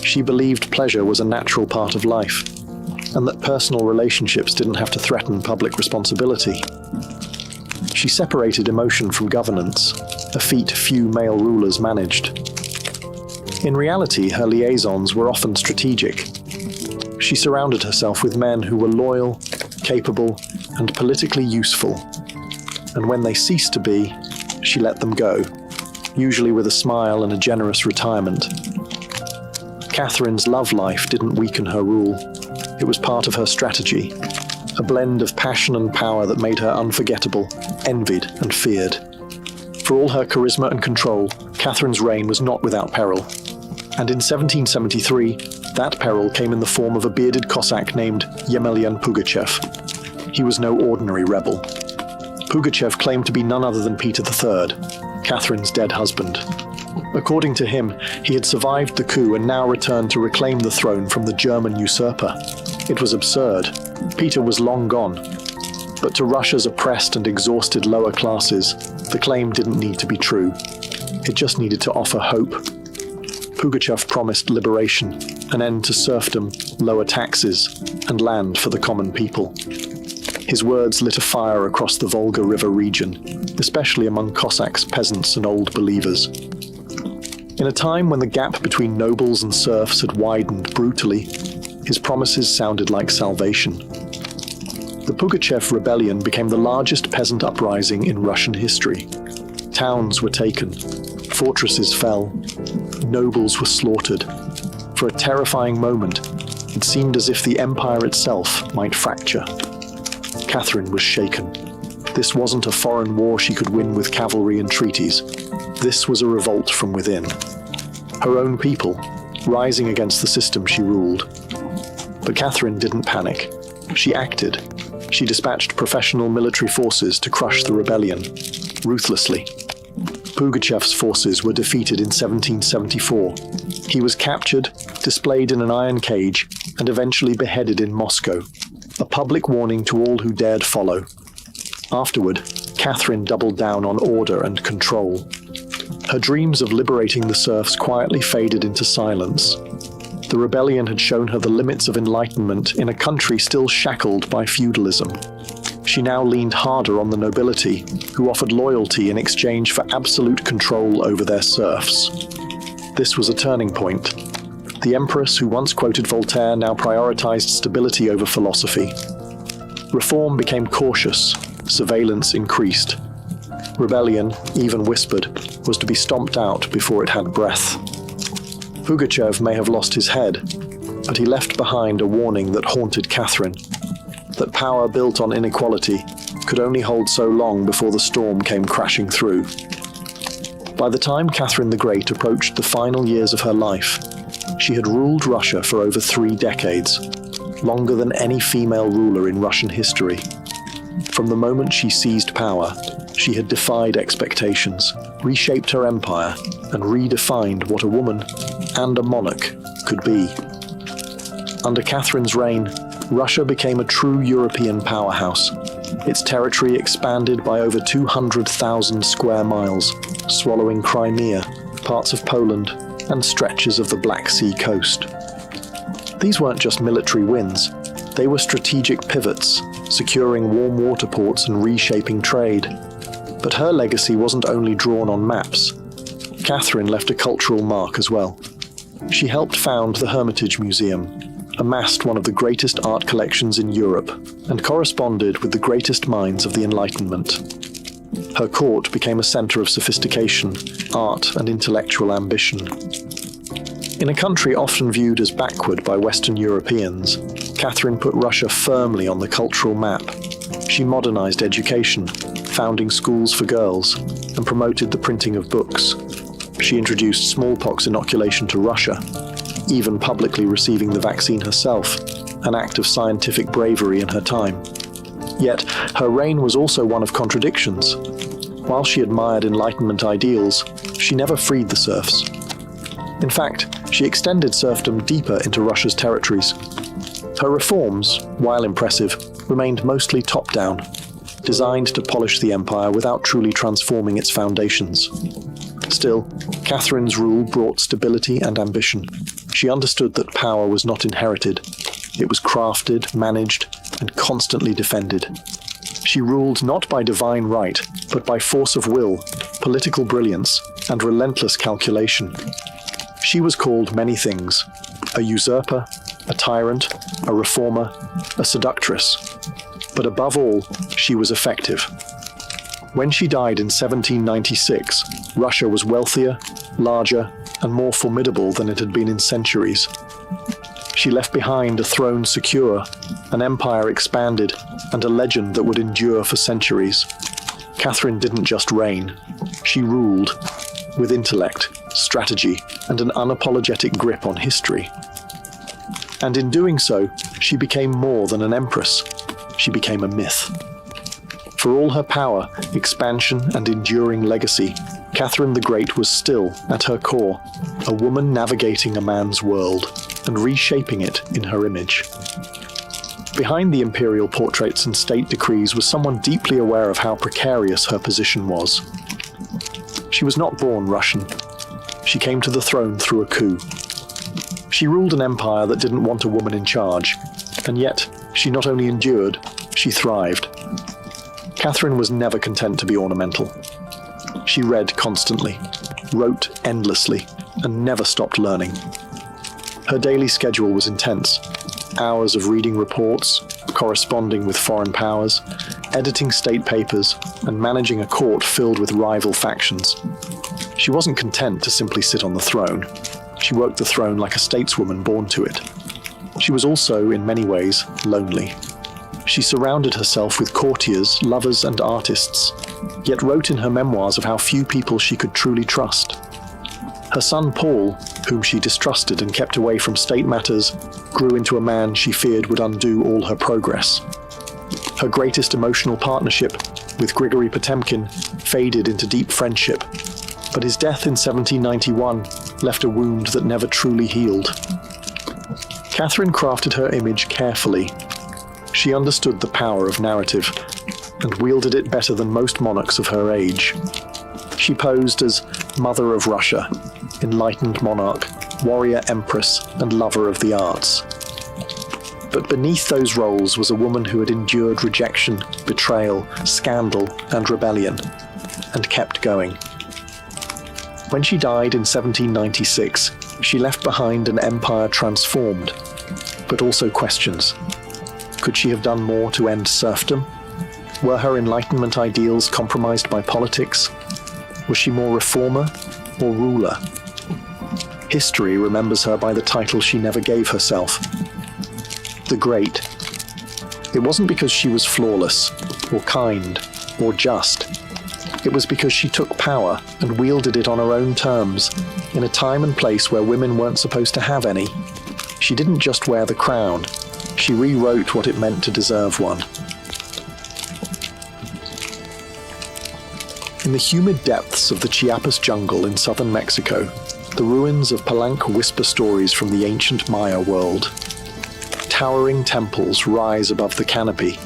[SPEAKER 1] She believed pleasure was a natural part of life, and that personal relationships didn't have to threaten public responsibility. She separated emotion from governance, a feat few male rulers managed. In reality, her liaisons were often strategic. She surrounded herself with men who were loyal, capable, and politically useful. And when they ceased to be, she let them go, usually with a smile and a generous retirement. Catherine's love life didn't weaken her rule. It was part of her strategy, a blend of passion and power that made her unforgettable, envied and feared. For all her charisma and control, Catherine's reign was not without peril. And in 1773, that peril came in the form of a bearded Cossack named Yemelyan Pugachev. He was no ordinary rebel. Pugachev claimed to be none other than Peter III, Catherine's dead husband. According to him, he had survived the coup and now returned to reclaim the throne from the German usurper. It was absurd. Peter was long gone. But to Russia's oppressed and exhausted lower classes, the claim didn't need to be true. It just needed to offer hope. Pugachev promised liberation, an end to serfdom, lower taxes, and land for the common people. His words lit a fire across the Volga River region, especially among Cossacks, peasants, and old believers. In a time when the gap between nobles and serfs had widened brutally, his promises sounded like salvation. The Pugachev Rebellion became the largest peasant uprising in Russian history. Towns were taken, fortresses fell, nobles were slaughtered. For a terrifying moment, it seemed as if the empire itself might fracture. Catherine was shaken. This wasn't a foreign war she could win with cavalry and treaties. This was a revolt from within. Her own people, rising against the system she ruled. But Catherine didn't panic. She acted. She dispatched professional military forces to crush the rebellion, ruthlessly. Pugachev's forces were defeated in 1774. He was captured, displayed in an iron cage, and eventually beheaded in Moscow, a public warning to all who dared follow. Afterward, Catherine doubled down on order and control. Her dreams of liberating the serfs quietly faded into silence. The rebellion had shown her the limits of enlightenment in a country still shackled by feudalism. She now leaned harder on the nobility, who offered loyalty in exchange for absolute control over their serfs. This was a turning point. The empress who once quoted Voltaire now prioritized stability over philosophy. Reform became cautious, surveillance increased. Rebellion, even whispered, was to be stomped out before it had breath. Pugachev may have lost his head, but he left behind a warning that haunted Catherine, that power built on inequality could only hold so long before the storm came crashing through. By the time Catherine the Great approached the final years of her life, she had ruled Russia for over 3 decades, longer than any female ruler in Russian history. From the moment she seized power, she had defied expectations, reshaped her empire, and redefined what a woman and a monarch could be. Under Catherine's reign, Russia became a true European powerhouse. Its territory expanded by over 200,000 square miles, swallowing Crimea, parts of Poland, and stretches of the Black Sea coast. These weren't just military wins, they were strategic pivots, securing warm water ports and reshaping trade. But her legacy wasn't only drawn on maps. Catherine left a cultural mark as well. She helped found the Hermitage Museum, amassed one of the greatest art collections in Europe, and corresponded with the greatest minds of the Enlightenment. Her court became a center of sophistication, art, and intellectual ambition. In a country often viewed as backward by Western Europeans, Catherine put Russia firmly on the cultural map. She modernized education, founding schools for girls, and promoted the printing of books. She introduced smallpox inoculation to Russia, even publicly receiving the vaccine herself, an act of scientific bravery in her time. Yet, her reign was also one of contradictions. While she admired Enlightenment ideals, she never freed the serfs. In fact, she extended serfdom deeper into Russia's territories. Her reforms, while impressive, remained mostly top-down, designed to polish the empire without truly transforming its foundations. Still, Catherine's rule brought stability and ambition. She understood that power was not inherited. It was crafted, managed, and constantly defended. She ruled not by divine right, but by force of will, political brilliance, and relentless calculation. She was called many things: a usurper, a tyrant, a reformer, a seductress. But above all, she was effective. When she died in 1796, Russia was wealthier, larger, and more formidable than it had been in centuries. She left behind a throne secure, an empire expanded, and a legend that would endure for centuries. Catherine didn't just reign, she ruled, with intellect, strategy, and an unapologetic grip on history. And in doing so, she became more than an empress. She became a myth. For all her power, expansion, and enduring legacy, Catherine the Great was still, at her core, a woman navigating a man's world and reshaping it in her image. Behind the imperial portraits and state decrees was someone deeply aware of how precarious her position was. She was not born Russian. She came to the throne through a coup. She ruled an empire that didn't want a woman in charge, and yet she not only endured, she thrived. Catherine was never content to be ornamental. She read constantly, wrote endlessly, and never stopped learning. Her daily schedule was intense. Hours of reading reports, corresponding with foreign powers, editing state papers, and managing a court filled with rival factions. She wasn't content to simply sit on the throne. She worked the throne like a stateswoman born to it. She was also, in many ways, lonely. She surrounded herself with courtiers, lovers, and artists, yet wrote in her memoirs of how few people she could truly trust. Her son Paul, whom she distrusted and kept away from state matters, grew into a man she feared would undo all her progress. Her greatest emotional partnership, with Grigory Potemkin, faded into deep friendship, but his death in 1791 left a wound that never truly healed. Catherine crafted her image carefully. She understood the power of narrative and wielded it better than most monarchs of her age. She posed as Mother of Russia, enlightened monarch, warrior empress, and lover of the arts. But beneath those roles was a woman who had endured rejection, betrayal, scandal, and rebellion, and kept going. When she died in 1796, she left behind an empire transformed, but also questions. Could she have done more to end serfdom? Were her Enlightenment ideals compromised by politics? Was she more reformer or ruler? History remembers her by the title she never gave herself, the Great. It wasn't because she was flawless, or kind, or just. It was because she took power and wielded it on her own terms, in a time and place where women weren't supposed to have any. She didn't just wear the crown, she rewrote what it meant to deserve one. In the humid depths of the Chiapas jungle in southern Mexico, the ruins of Palenque whisper stories from the ancient Maya world. Towering temples rise above the canopy,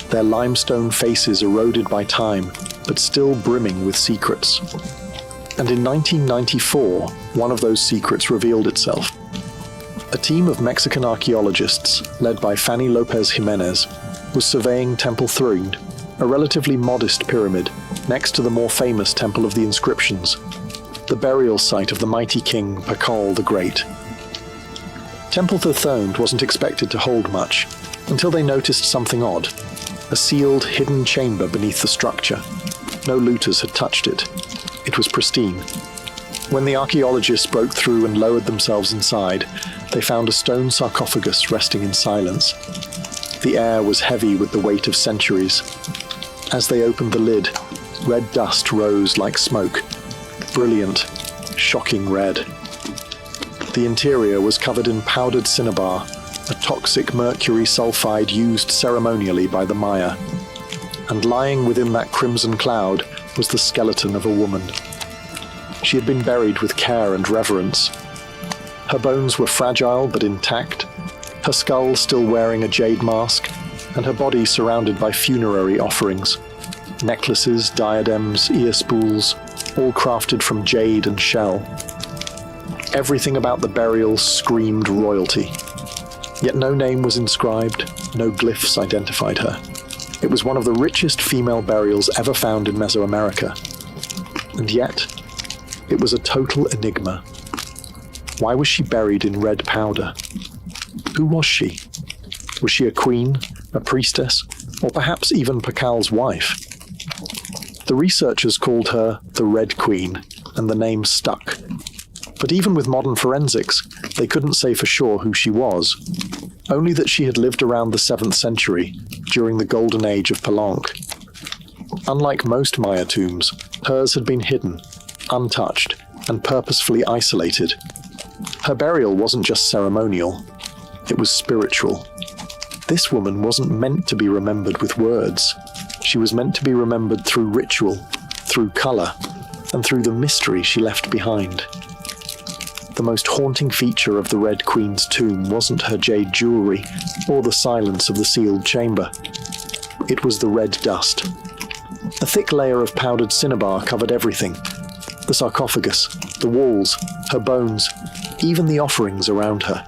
[SPEAKER 1] their limestone faces eroded by time, but still brimming with secrets. And in 1994, one of those secrets revealed itself. A team of Mexican archaeologists, led by Fanny Lopez Jimenez, was surveying Temple Thrune, a relatively modest pyramid next to the more famous Temple of the Inscriptions, the burial site of the mighty king Pakal the Great. Temple Thurthoned wasn't expected to hold much, until they noticed something odd, a sealed, hidden chamber beneath the structure. No looters had touched it. It was pristine. When the archaeologists broke through and lowered themselves inside, they found a stone sarcophagus resting in silence. The air was heavy with the weight of centuries. As they opened the lid, red dust rose like smoke. Brilliant, shocking red. The interior was covered in powdered cinnabar, a toxic mercury sulfide used ceremonially by the Maya. And lying within that crimson cloud was the skeleton of a woman. She had been buried with care and reverence. Her bones were fragile but intact, her skull still wearing a jade mask, and her body surrounded by funerary offerings. Necklaces, diadems, ear spools, all crafted from jade and shell. Everything about the burial screamed royalty. Yet no name was inscribed, no glyphs identified her. It was one of the richest female burials ever found in Mesoamerica. And yet, it was a total enigma. Why was she buried in red powder? Who was she? Was she a queen, a priestess, or perhaps even Pakal's wife? The researchers called her the Red Queen, and the name stuck. But even with modern forensics, they couldn't say for sure who she was, only that she had lived around the 7th century, during the golden age of Palenque. Unlike most Maya tombs, hers had been hidden, untouched, and purposefully isolated. Her burial wasn't just ceremonial, it was spiritual. This woman wasn't meant to be remembered with words. She was meant to be remembered through ritual, through color, and through the mystery she left behind. The most haunting feature of the Red Queen's tomb wasn't her jade jewelry or the silence of the sealed chamber. It was the red dust. A thick layer of powdered cinnabar covered everything. The sarcophagus, the walls, her bones, even the offerings around her.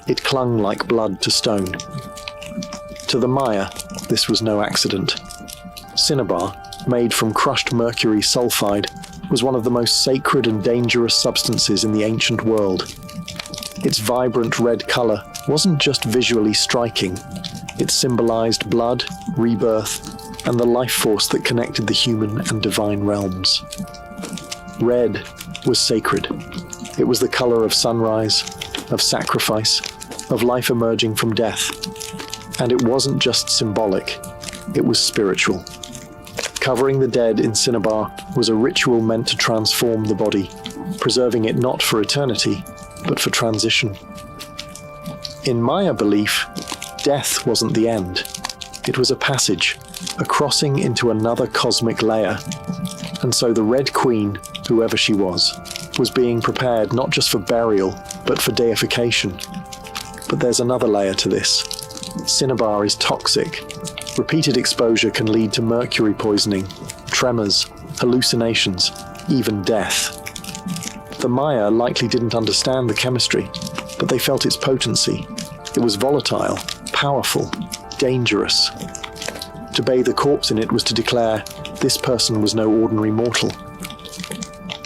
[SPEAKER 1] It clung like blood to stone. To the Maya, this was no accident. Cinnabar, made from crushed mercury sulfide, was one of the most sacred and dangerous substances in the ancient world. Its vibrant red color wasn't just visually striking, It symbolized blood, rebirth, and the life force that connected the human and divine realms. Red was sacred. It was the color of sunrise, of sacrifice, of life emerging from death. And it wasn't just symbolic, it was spiritual. Covering the dead in cinnabar was a ritual meant to transform the body, preserving it not for eternity, but for transition. In Maya belief, death wasn't the end. It was a passage, a crossing into another cosmic layer. And so the Red Queen, whoever she was being prepared not just for burial, but for deification. But there's another layer to this. Cinnabar is toxic. Repeated exposure can lead to mercury poisoning, tremors, hallucinations, even death. The Maya likely didn't understand the chemistry, but they felt its potency. It was volatile, powerful, dangerous. To bathe a corpse in it was to declare, this person was no ordinary mortal.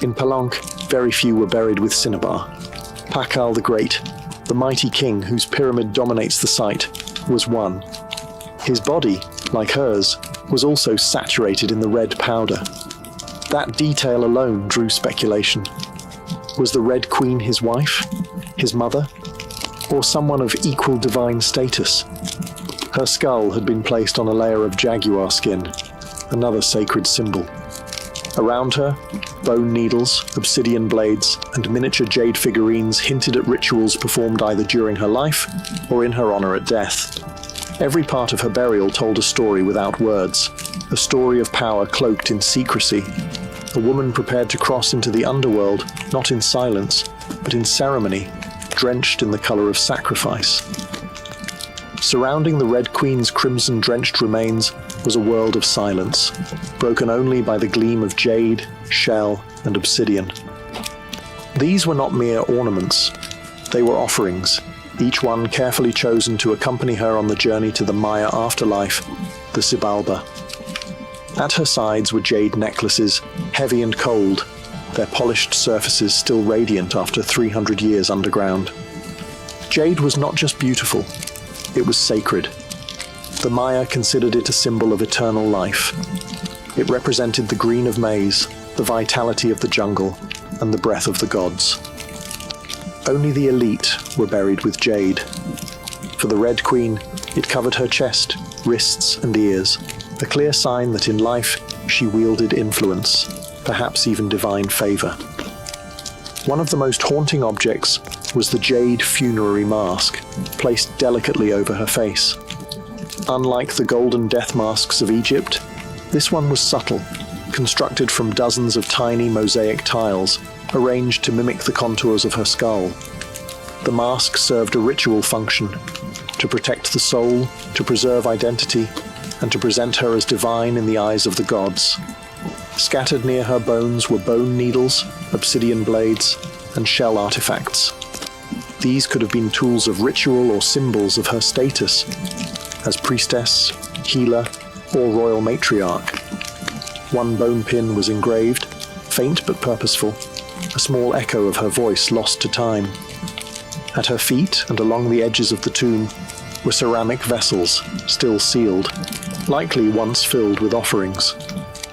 [SPEAKER 1] In Palenque, very few were buried with cinnabar. Pakal the Great, the mighty king whose pyramid dominates the site, was one. His body, like hers, was also saturated in the red powder. That detail alone drew speculation. Was the Red Queen his wife, his mother, or someone of equal divine status? Her skull had been placed on a layer of jaguar skin, another sacred symbol. Around her, bone needles, obsidian blades, and miniature jade figurines hinted at rituals performed either during her life or in her honor at death. Every part of her burial told a story without words, a story of power cloaked in secrecy, a woman prepared to cross into the underworld, not in silence, but in ceremony, drenched in the color of sacrifice. Surrounding the Red Queen's crimson-drenched remains was a world of silence, broken only by the gleam of jade, shell, and obsidian. These were not mere ornaments. They were offerings, each one carefully chosen to accompany her on the journey to the Maya afterlife, the Xibalba. At her sides were jade necklaces, heavy and cold, their polished surfaces still radiant after 300 years underground. Jade was not just beautiful, it was sacred. The Maya considered it a symbol of eternal life. It represented the green of maize, the vitality of the jungle, and the breath of the gods. Only the elite were buried with jade. For the Red Queen, it covered her chest, wrists, and ears, a clear sign that in life she wielded influence, perhaps even divine favor. One of the most haunting objects was the jade funerary mask, placed delicately over her face. Unlike the golden death masks of Egypt, this one was subtle, constructed from dozens of tiny mosaic tiles, arranged to mimic the contours of her skull. The mask served a ritual function, to protect the soul, to preserve identity, and to present her as divine in the eyes of the gods. Scattered near her bones were bone needles, obsidian blades, and shell artifacts. These could have been tools of ritual or symbols of her status as priestess, healer, or royal matriarch. One bone pin was engraved, faint but purposeful, a small echo of her voice lost to time. At her feet and along the edges of the tomb were ceramic vessels, still sealed, likely once filled with offerings,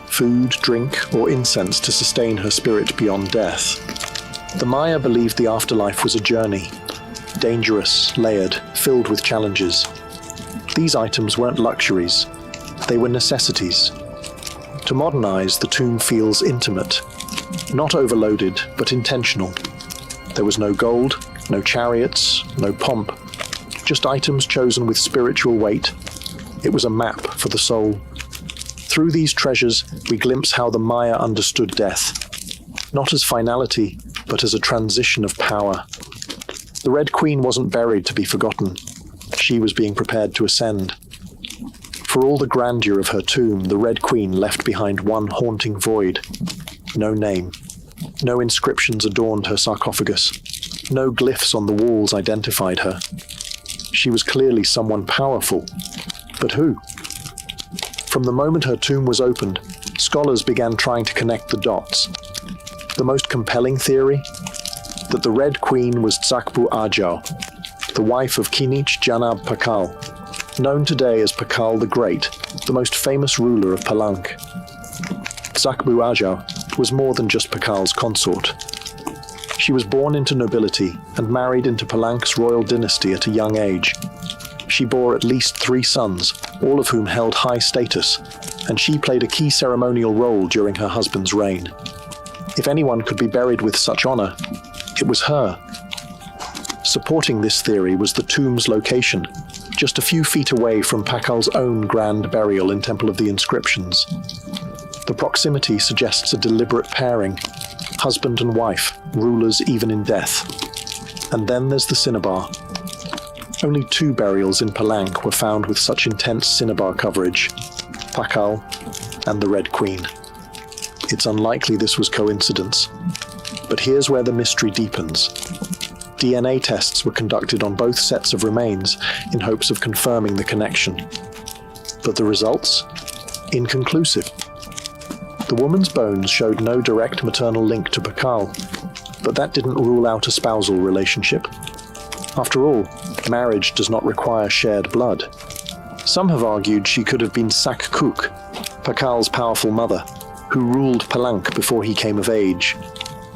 [SPEAKER 1] food, drink, or incense to sustain her spirit beyond death. The Maya believed the afterlife was a journey, dangerous, layered, filled with challenges. These items weren't luxuries, they were necessities. To modernize, the tomb feels intimate, not overloaded, but intentional. There was no gold, no chariots, no pomp, just items chosen with spiritual weight. It was a map for the soul. Through these treasures, we glimpse how the Maya understood death, not as finality, but as a transition of power. The Red Queen wasn't buried to be forgotten. She was being prepared to ascend. For all the grandeur of her tomb, the Red Queen left behind one haunting void. No name. No inscriptions adorned her sarcophagus. No glyphs on the walls identified her. She was clearly someone powerful. But who? From the moment her tomb was opened, scholars began trying to connect the dots. The most compelling theory? That the Red Queen was Tsakbu Ajau, the wife of Kinich Janab Pakal, known today as Pakal the Great, the most famous ruler of Palank. Zakbu Ajau was more than just Pakal's consort. She was born into nobility and married into Palank's royal dynasty at a young age. She bore at least 3 sons, all of whom held high status, and she played a key ceremonial role during her husband's reign. If anyone could be buried with such honor, it was her. Supporting this theory was the tomb's location, just a few feet away from Pakal's own grand burial in Temple of the Inscriptions. The proximity suggests a deliberate pairing, husband and wife, rulers even in death. And then there's the cinnabar. Only 2 burials in Palank were found with such intense cinnabar coverage, Pakal and the Red Queen. It's unlikely this was coincidence. But here's where the mystery deepens. DNA tests were conducted on both sets of remains in hopes of confirming the connection. But the results? Inconclusive. The woman's bones showed no direct maternal link to Pakal, but that didn't rule out a spousal relationship. After all, marriage does not require shared blood. Some have argued she could have been Sakkuk, Pakal's powerful mother, who ruled Palank before he came of age.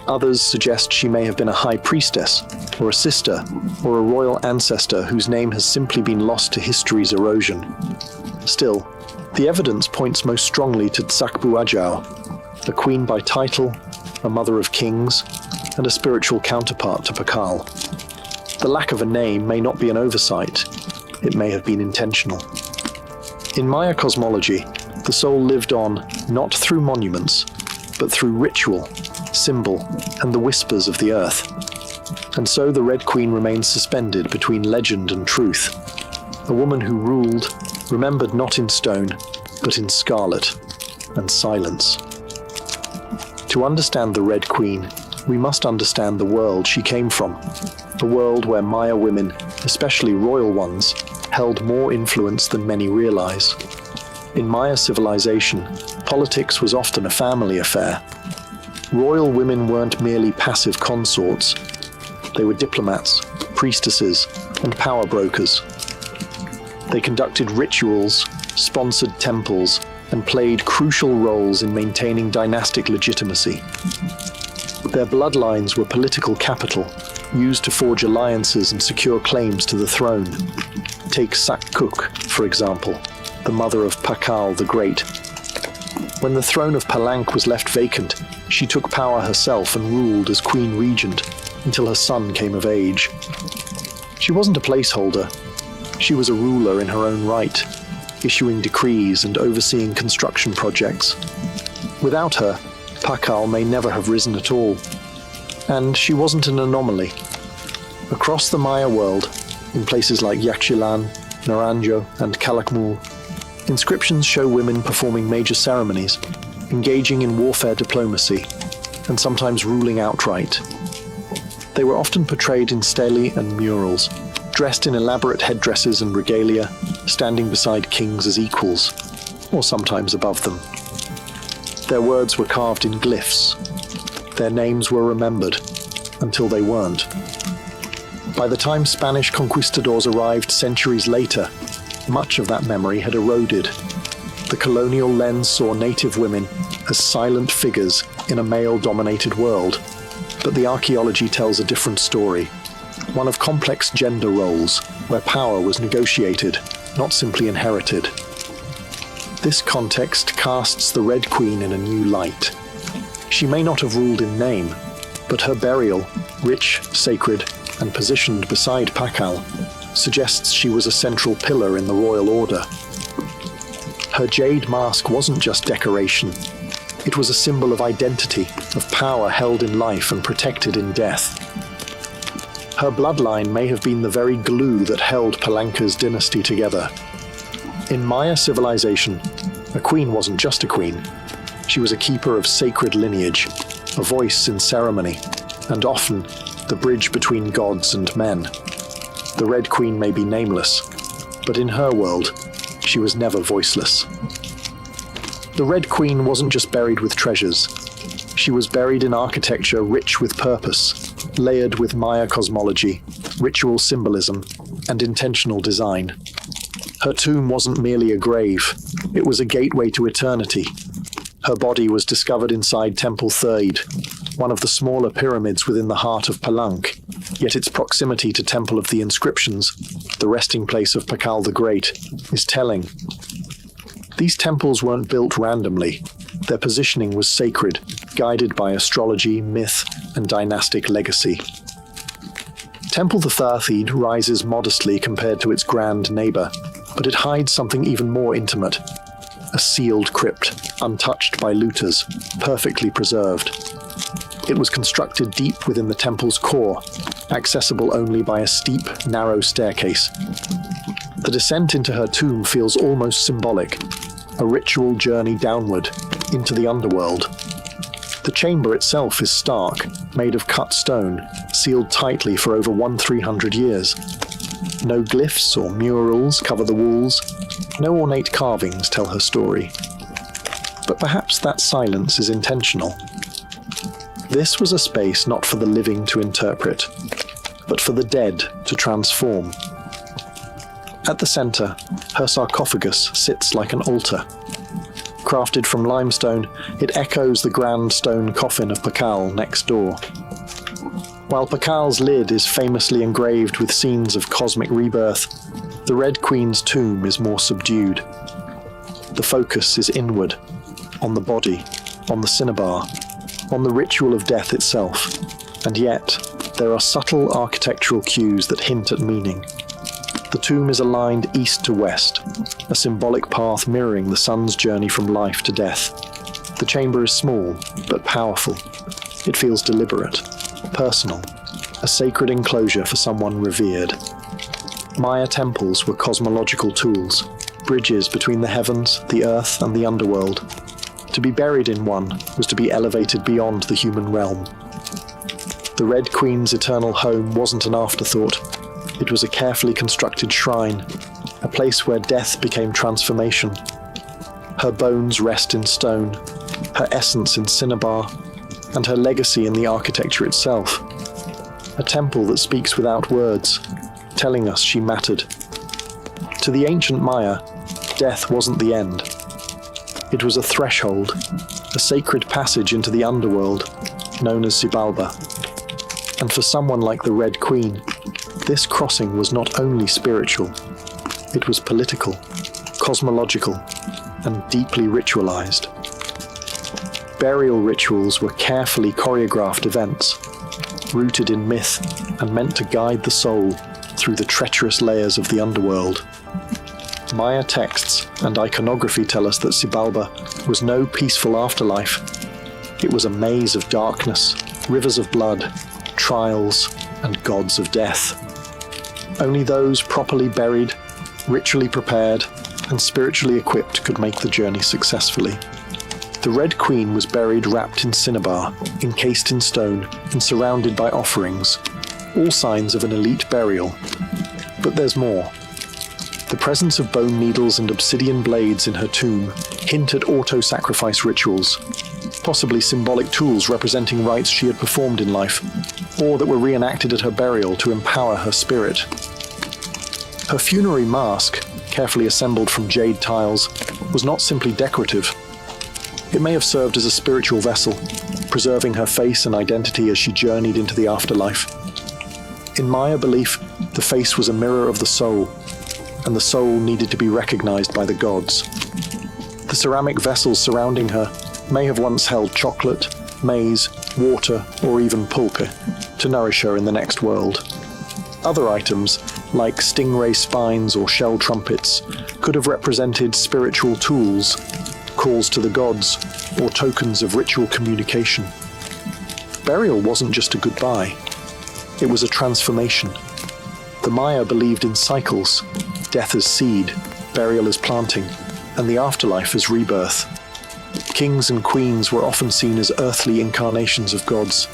[SPEAKER 1] Others suggest she may have been a high priestess, or a sister, or a royal ancestor whose name has simply been lost to history's erosion. Still, the evidence points most strongly to Zakbu Ajau, a queen by title, a mother of kings, and a spiritual counterpart to Pakal. The lack of a name may not be an oversight, it may have been intentional. In Maya cosmology, the soul lived on not through monuments, but through ritual, symbol, and the whispers of the earth. And so the Red Queen remains suspended between legend and truth, a woman who ruled, remembered not in stone, but in scarlet and silence. To understand the Red Queen, we must understand the world she came from, a world where Maya women, especially royal ones, held more influence than many realize. In Maya civilization, politics was often a family affair. Royal women weren't merely passive consorts. They were diplomats, priestesses, and power brokers. They conducted rituals, sponsored temples, and played crucial roles in maintaining dynastic legitimacy. Their bloodlines were political capital, used to forge alliances and secure claims to the throne. Take Sakkuk, for example, the mother of Pakal the Great. When the throne of Palank was left vacant, she took power herself and ruled as queen regent until her son came of age. She wasn't a placeholder. She was a ruler in her own right, issuing decrees and overseeing construction projects. Without her, Pakal may never have risen at all. And she wasn't an anomaly. Across the Maya world, in places like Yaxchilan, Naranjo, and Calakmul, inscriptions show women performing major ceremonies, engaging in warfare diplomacy, and sometimes ruling outright. They were often portrayed in stelae and murals, dressed in elaborate headdresses and regalia, standing beside kings as equals, or sometimes above them. Their words were carved in glyphs. Their names were remembered, until they weren't. By the time Spanish conquistadors arrived centuries later, much of that memory had eroded. The colonial lens saw native women as silent figures in a male-dominated world, but the archaeology tells a different story, one of complex gender roles, where power was negotiated, not simply inherited. This context casts the Red Queen in a new light. She may not have ruled in name, but her burial, rich, sacred, and positioned beside Pakal, suggests she was a central pillar in the royal order. Her jade mask wasn't just decoration. It was a symbol of identity, of power held in life and protected in death. Her bloodline may have been the very glue that held Palanka's dynasty together. In Maya civilization, a queen wasn't just a queen. She was a keeper of sacred lineage, a voice in ceremony, and often the bridge between gods and men. The Red Queen may be nameless, but in her world, she was never voiceless. The Red Queen wasn't just buried with treasures. She was buried in architecture rich with purpose, layered with Maya cosmology, ritual symbolism, and intentional design. Her tomb wasn't merely a grave, it was a gateway to eternity. Her body was discovered inside Temple Third, one of the smaller pyramids within the heart of Palenque, yet its proximity to Temple of the Inscriptions, the resting place of Pakal the Great, is telling. These temples weren't built randomly. Their positioning was sacred, guided by astrology, myth, and dynastic legacy. Temple the Third rises modestly compared to its grand neighbor, but it hides something even more intimate. A sealed crypt, untouched by looters, perfectly preserved. It was constructed deep within the temple's core, accessible only by a steep, narrow staircase. The descent into her tomb feels almost symbolic, a ritual journey downward, into the underworld. The chamber itself is stark, made of cut stone, sealed tightly for over 300 years. No glyphs or murals cover the walls, no ornate carvings tell her story. But perhaps that silence is intentional. This was a space not for the living to interpret, but for the dead to transform. At the center, her sarcophagus sits like an altar. Crafted from limestone, it echoes the grand stone coffin of Pakal next door. While Pakal's lid is famously engraved with scenes of cosmic rebirth, the Red Queen's tomb is more subdued. The focus is inward, on the body, on the cinnabar, on the ritual of death itself, and yet there are subtle architectural cues that hint at meaning. The tomb is aligned east to west, a symbolic path mirroring the sun's journey from life to death. The chamber is small, but powerful. It feels deliberate, personal, a sacred enclosure for someone revered. Maya temples were cosmological tools, bridges between the heavens, the earth, and the underworld. To be buried in one was to be elevated beyond the human realm. The Red Queen's eternal home wasn't an afterthought. It was a carefully constructed shrine, a place where death became transformation. Her bones rest in stone, her essence in cinnabar, and her legacy in the architecture itself. A temple that speaks without words, telling us she mattered. To the ancient Maya, death wasn't the end. It was a threshold, a sacred passage into the underworld, known as Xibalba. And for someone like the Red Queen, this crossing was not only spiritual, it was political, cosmological, and deeply ritualized. Burial rituals were carefully choreographed events, rooted in myth and meant to guide the soul through the treacherous layers of the underworld. Maya texts and iconography tell us that Xibalba was no peaceful afterlife. It was a maze of darkness, rivers of blood, trials, and gods of death. Only those properly buried, ritually prepared, and spiritually equipped could make the journey successfully. The Red Queen was buried wrapped in cinnabar, encased in stone, and surrounded by offerings, all signs of an elite burial. But there's more. The presence of bone needles and obsidian blades in her tomb hint at auto-sacrifice rituals, possibly symbolic tools representing rites she had performed in life, or that were reenacted at her burial to empower her spirit. Her funerary mask, carefully assembled from jade tiles, was not simply decorative. It may have served as a spiritual vessel, preserving her face and identity as she journeyed into the afterlife. In Maya belief, the face was a mirror of the soul, and the soul needed to be recognized by the gods. The ceramic vessels surrounding her may have once held chocolate, maize, water, or even pulque to nourish her in the next world. Other items, like stingray spines or shell trumpets, could have represented spiritual tools, calls to the gods, or tokens of ritual communication. Burial wasn't just a goodbye. It was a transformation. The Maya believed in cycles, death as seed, burial as planting, and the afterlife as rebirth. Kings and queens were often seen as earthly incarnations of gods,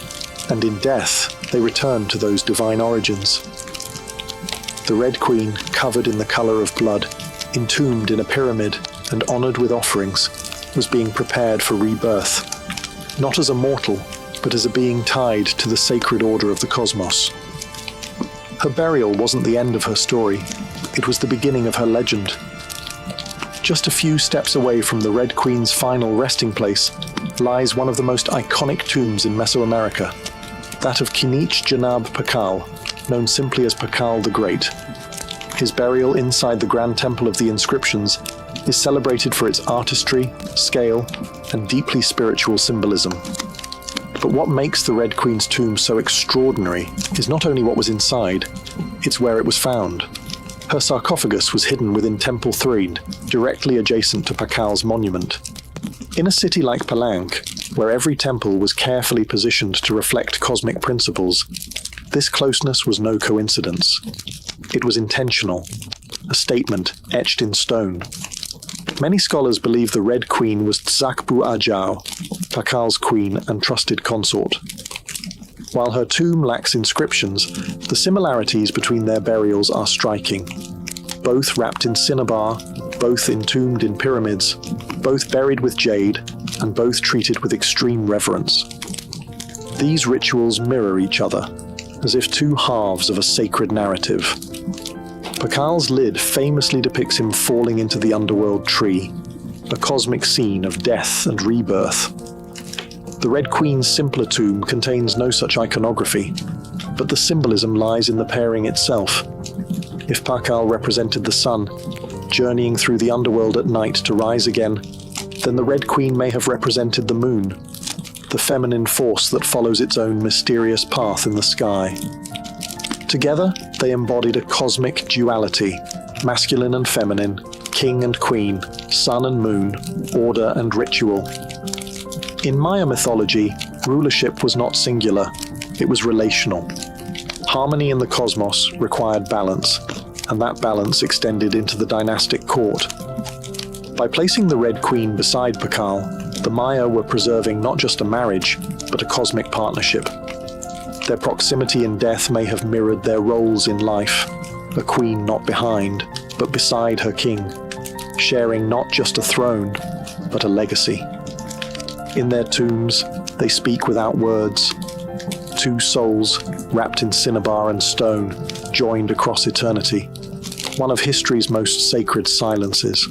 [SPEAKER 1] and in death they returned to those divine origins. The Red Queen, covered in the color of blood, entombed in a pyramid and honored with offerings, was being prepared for rebirth, not as a mortal, but as a being tied to the sacred order of the cosmos. Her burial wasn't the end of her story. It was the beginning of her legend. Just a few steps away from the Red Queen's final resting place lies one of the most iconic tombs in Mesoamerica, that of Kinich Janab Pakal, known simply as Pakal the Great. His burial inside the Grand Temple of the Inscriptions is celebrated for its artistry, scale, and deeply spiritual symbolism. But what makes the Red Queen's tomb so extraordinary is not only what was inside, it's where it was found. Her sarcophagus was hidden within Temple Threed, directly adjacent to Pakal's monument. In a city like Palenque, where every temple was carefully positioned to reflect cosmic principles, this closeness was no coincidence. It was intentional, a statement etched in stone. Many scholars believe the Red Queen was Tzakbu Ajao, Pakal's queen and trusted consort. While her tomb lacks inscriptions, the similarities between their burials are striking. Both wrapped in cinnabar, both entombed in pyramids, both buried with jade, and both treated with extreme reverence. These rituals mirror each other, as if two halves of a sacred narrative. Pakal's lid famously depicts him falling into the underworld tree, a cosmic scene of death and rebirth. The Red Queen's simpler tomb contains no such iconography, but the symbolism lies in the pairing itself. If Pakal represented the sun, journeying through the underworld at night to rise again, then the Red Queen may have represented the moon, the feminine force that follows its own mysterious path in the sky. Together, they embodied a cosmic duality, masculine and feminine, king and queen, sun and moon, order and ritual. In Maya mythology, rulership was not singular, it was relational. Harmony in the cosmos required balance, and that balance extended into the dynastic court. By placing the Red Queen beside Pakal, the Maya were preserving not just a marriage, but a cosmic partnership. Their proximity in death may have mirrored their roles in life, a queen not behind, but beside her king, sharing not just a throne, but a legacy. In their tombs, they speak without words. Two souls, wrapped in cinnabar and stone, joined across eternity. One of history's most sacred silences.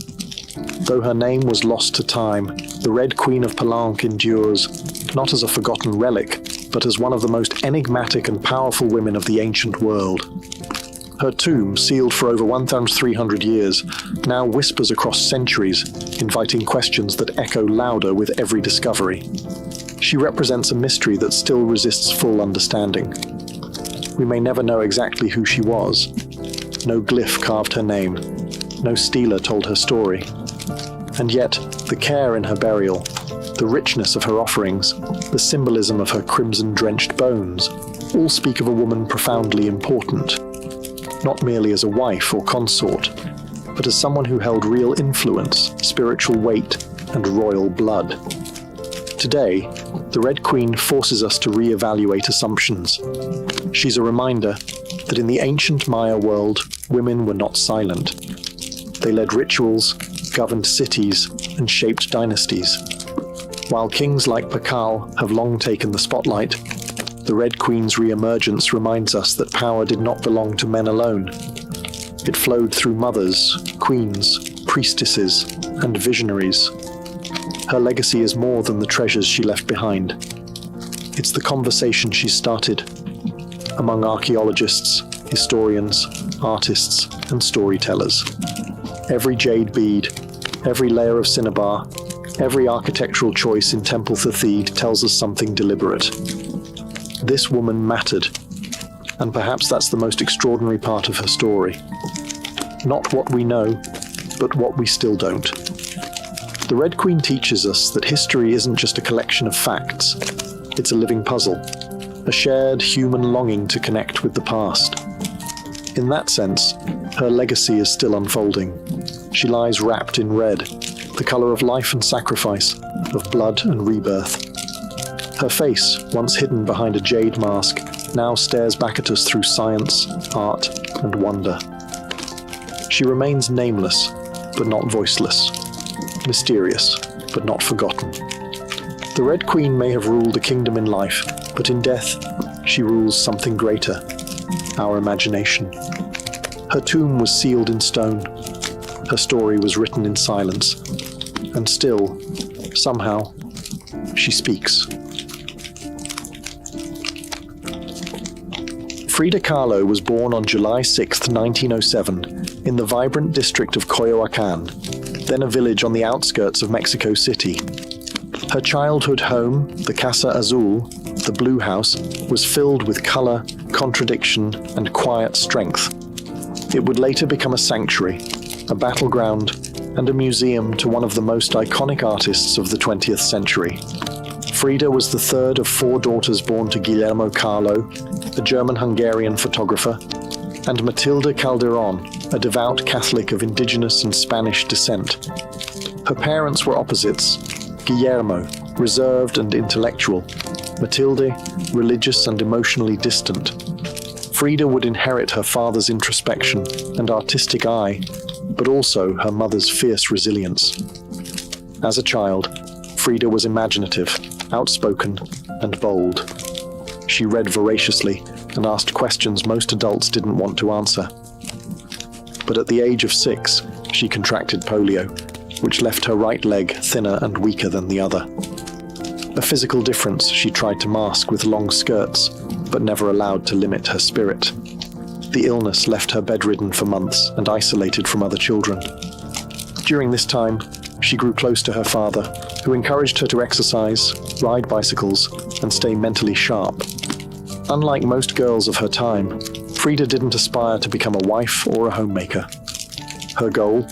[SPEAKER 1] Though her name was lost to time, the Red Queen of Palenque endures, not as a forgotten relic, but as one of the most enigmatic and powerful women of the ancient world. Her tomb, sealed for over 1,300 years, now whispers across centuries, inviting questions that echo louder with every discovery. She represents a mystery that still resists full understanding. We may never know exactly who she was. No glyph carved her name. No stela told her story. And yet, the care in her burial, the richness of her offerings, the symbolism of her crimson-drenched bones, all speak of a woman profoundly important. Not merely as a wife or consort, but as someone who held real influence, spiritual weight, and royal blood. Today, the Red Queen forces us to re-evaluate assumptions. She's a reminder that in the ancient Maya world, women were not silent. They led rituals, governed cities, and shaped dynasties. While kings like Pakal have long taken the spotlight, the Red Queen's re-emergence reminds us that power did not belong to men alone. It flowed through mothers, queens, priestesses, and visionaries. Her legacy is more than the treasures she left behind. It's the conversation she started among archaeologists, historians, artists, and storytellers. Every jade bead, every layer of cinnabar, every architectural choice in Temple Threed tells us something deliberate. This woman mattered, and perhaps that's the most extraordinary part of her story. Not what we know, but what we still don't. The Red Queen teaches us that history isn't just a collection of facts. It's a living puzzle, a shared human longing to connect with the past. In that sense, her legacy is still unfolding. She lies wrapped in red, the color of life and sacrifice, of blood and rebirth. Her face, once hidden behind a jade mask, now stares back at us through science, art, and wonder. She remains nameless, but not voiceless. Mysterious, but not forgotten. The Red Queen may have ruled a kingdom in life, but in death, she rules something greater, our imagination. Her tomb was sealed in stone. Her story was written in silence. And still, somehow, she speaks. Frida Kahlo was born on July 6, 1907, in the vibrant district of Coyoacán, then a village on the outskirts of Mexico City. Her childhood home, the Casa Azul, the Blue House, was filled with color, contradiction, and quiet strength. It would later become a sanctuary, a battleground, and a museum to one of the most iconic artists of the 20th century. Frida was the third of 4 daughters born to Guillermo Kahlo, a German-Hungarian photographer, and Matilde Calderon, a devout Catholic of indigenous and Spanish descent. Her parents were opposites: Guillermo, reserved and intellectual; Matilde, religious and emotionally distant. Frida would inherit her father's introspection and artistic eye, but also her mother's fierce resilience. As a child, Frida was imaginative, outspoken, and bold. She read voraciously and asked questions most adults didn't want to answer. But at the age of 6, she contracted polio, which left her right leg thinner and weaker than the other. A physical difference she tried to mask with long skirts, but never allowed to limit her spirit. The illness left her bedridden for months and isolated from other children. During this time, she grew close to her father, who encouraged her to exercise, ride bicycles, and stay mentally sharp. Unlike most girls of her time, Frida didn't aspire to become a wife or a homemaker. Her goal?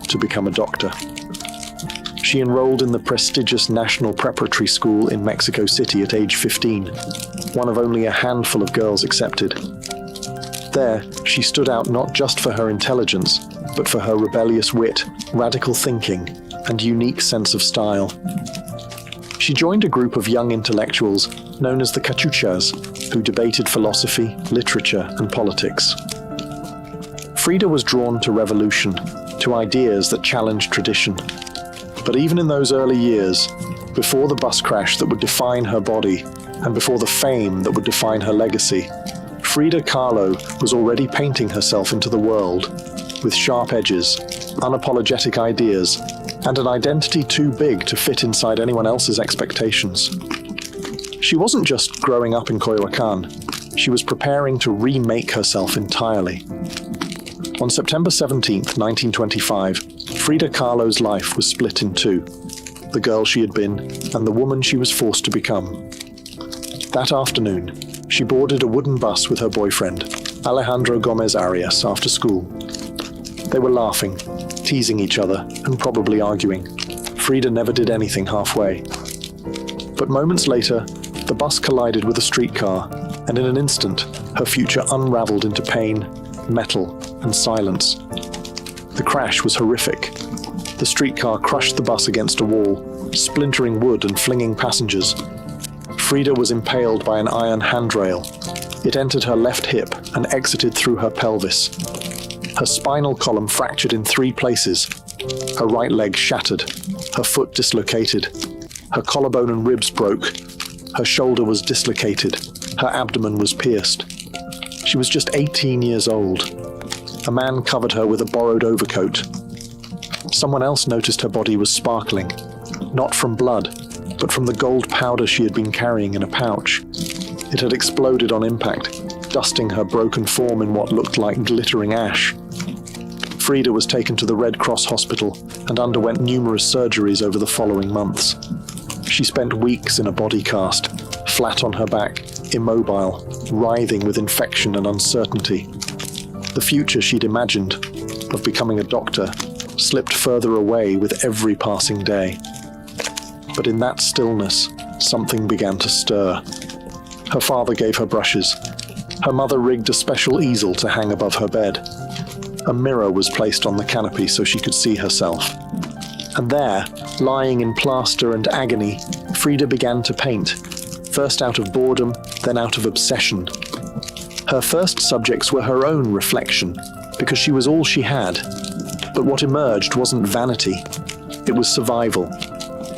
[SPEAKER 1] To become a doctor. She enrolled in the prestigious National Preparatory School in Mexico City at age 15, one of only a handful of girls accepted. There, she stood out not just for her intelligence, but for her rebellious wit, radical thinking, and unique sense of style. She joined a group of young intellectuals known as the Cachuchas, who debated philosophy, literature, and politics. Frida was drawn to revolution, to ideas that challenged tradition. But even in those early years, before the bus crash that would define her body, and before the fame that would define her legacy, Frida Kahlo was already painting herself into the world, with sharp edges, unapologetic ideas, and an identity too big to fit inside anyone else's expectations. She wasn't just growing up in Coyoacán, she was preparing to remake herself entirely. On September 17, 1925, Frida Kahlo's life was split in two: the girl she had been and the woman she was forced to become. That afternoon, she boarded a wooden bus with her boyfriend, Alejandro Gomez Arias, after school. They were laughing, teasing each other, and probably arguing. Frida never did anything halfway. But moments later, the bus collided with a streetcar, and in an instant, her future unraveled into pain, metal, and silence. The crash was horrific. The streetcar crushed the bus against a wall, splintering wood and flinging passengers. Frida was impaled by an iron handrail. It entered her left hip and exited through her pelvis. Her spinal column fractured in 3 places. Her right leg shattered. Her foot dislocated. Her collarbone and ribs broke. Her shoulder was dislocated. Her abdomen was pierced. She was just 18 years old. A man covered her with a borrowed overcoat. Someone else noticed her body was sparkling, not from blood, but from the gold powder she had been carrying in a pouch. It had exploded on impact, dusting her broken form in what looked like glittering ash. Frida was taken to the Red Cross hospital and underwent numerous surgeries over the following months. She spent weeks in a body cast, flat on her back, immobile, writhing with infection and uncertainty. The future she'd imagined, of becoming a doctor, slipped further away with every passing day. But in that stillness, something began to stir. Her father gave her brushes. Her mother rigged a special easel to hang above her bed. A mirror was placed on the canopy so she could see herself. And there, lying in plaster and agony, Frida began to paint, first out of boredom, then out of obsession. Her first subjects were her own reflection, because she was all she had. But what emerged wasn't vanity, it was survival.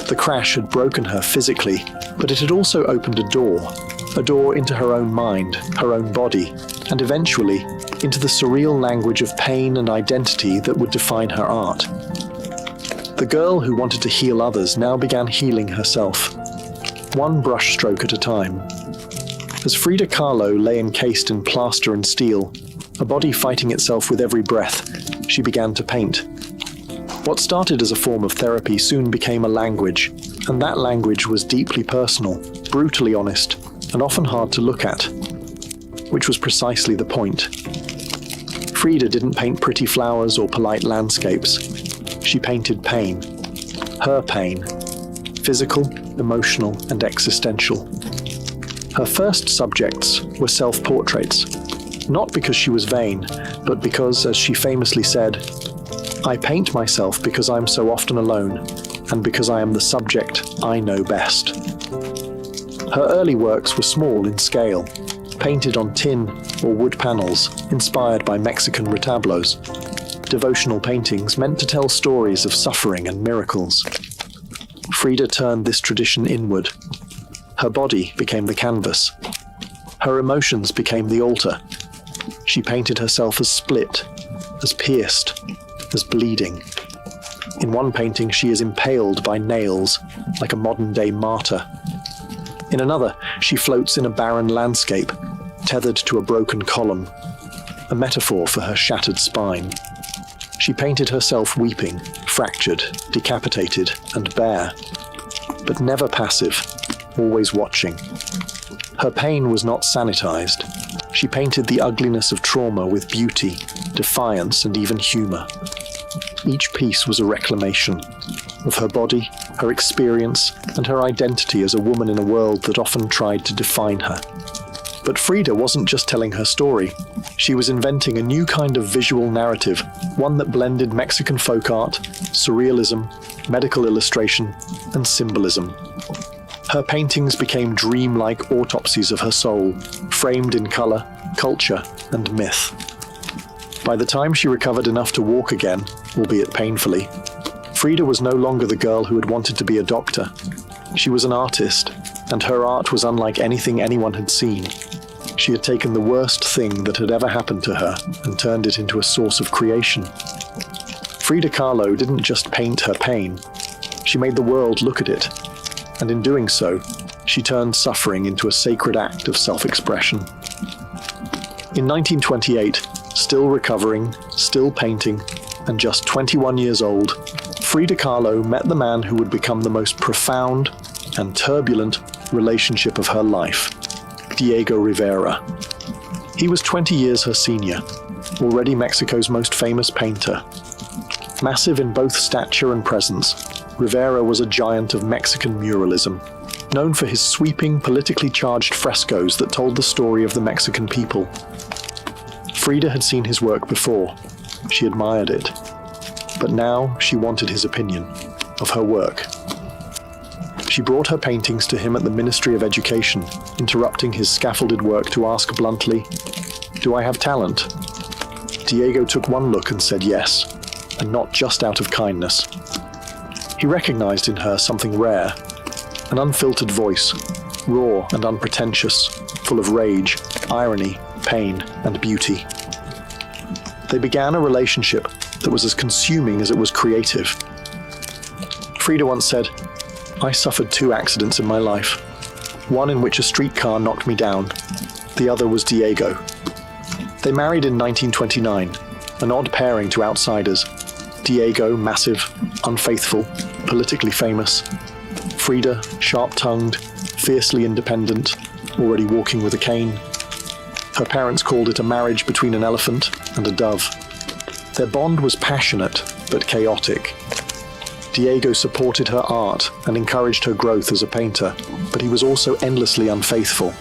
[SPEAKER 1] The crash had broken her physically, but it had also opened a door into her own mind, her own body, and eventually into the surreal language of pain and identity that would define her art. The girl who wanted to heal others now began healing herself, one brushstroke at a time. As Frida Kahlo lay encased in plaster and steel, a body fighting itself with every breath, she began to paint. What started as a form of therapy soon became a language, and that language was deeply personal, brutally honest, and often hard to look at, which was precisely the point. Frida didn't paint pretty flowers or polite landscapes. She painted pain. Her pain. Physical, emotional, and existential. Her first subjects were self-portraits, not because she was vain, but because, as she famously said, "I paint myself because I'm so often alone, and because I am the subject I know best." Her early works were small in scale, painted on tin or wood panels, inspired by Mexican retablos. Devotional paintings meant to tell stories of suffering and miracles. Frida turned this tradition inward. Her body became the canvas. Her emotions became the altar. She painted herself as split, as pierced, as bleeding. In one painting, she is impaled by nails, like a modern-day martyr. In another, she floats in a barren landscape, tethered to a broken column, a metaphor for her shattered spine. She painted herself weeping, fractured, decapitated, and bare, but never passive, always watching. Her pain was not sanitized. She painted the ugliness of trauma with beauty, defiance, and even humor. Each piece was a reclamation of her body, her experience, and her identity as a woman in a world that often tried to define her. But Frida wasn't just telling her story. She was inventing a new kind of visual narrative, one that blended Mexican folk art, surrealism, medical illustration, and symbolism. Her paintings became dreamlike autopsies of her soul, framed in color, culture, and myth. By the time she recovered enough to walk again, albeit painfully, Frida was no longer the girl who had wanted to be a doctor. She was an artist, and her art was unlike anything anyone had seen. She had taken the worst thing that had ever happened to her and turned it into a source of creation. Frida Kahlo didn't just paint her pain. She made the world look at it. And in doing so, she turned suffering into a sacred act of self-expression. In 1928, still recovering, still painting, and just 21 years old, Frida Kahlo met the man who would become the most profound and turbulent relationship of her life, Diego Rivera. He was 20 years her senior, already Mexico's most famous painter. Massive in both stature and presence, Rivera was a giant of Mexican muralism, known for his sweeping, politically charged frescoes that told the story of the Mexican people. Frida had seen his work before. She admired it. But now she wanted his opinion of her work. She brought her paintings to him at the Ministry of Education, interrupting his scaffolded work to ask bluntly, "Do I have talent?" Diego took one look and said yes, and not just out of kindness. He recognized in her something rare, an unfiltered voice, raw and unpretentious, full of rage, irony, pain, and beauty. They began a relationship that was as consuming as it was creative. Frida once said, "I suffered 2 accidents in my life, one in which a streetcar knocked me down. The other was Diego." They married in 1929, an odd pairing to outsiders. Diego, massive, unfaithful, politically famous. Frida, sharp-tongued, fiercely independent, already walking with a cane. Her parents called it a marriage between an elephant and a dove. Their bond was passionate, but chaotic. Diego supported her art and encouraged her growth as a painter, but he was also endlessly unfaithful,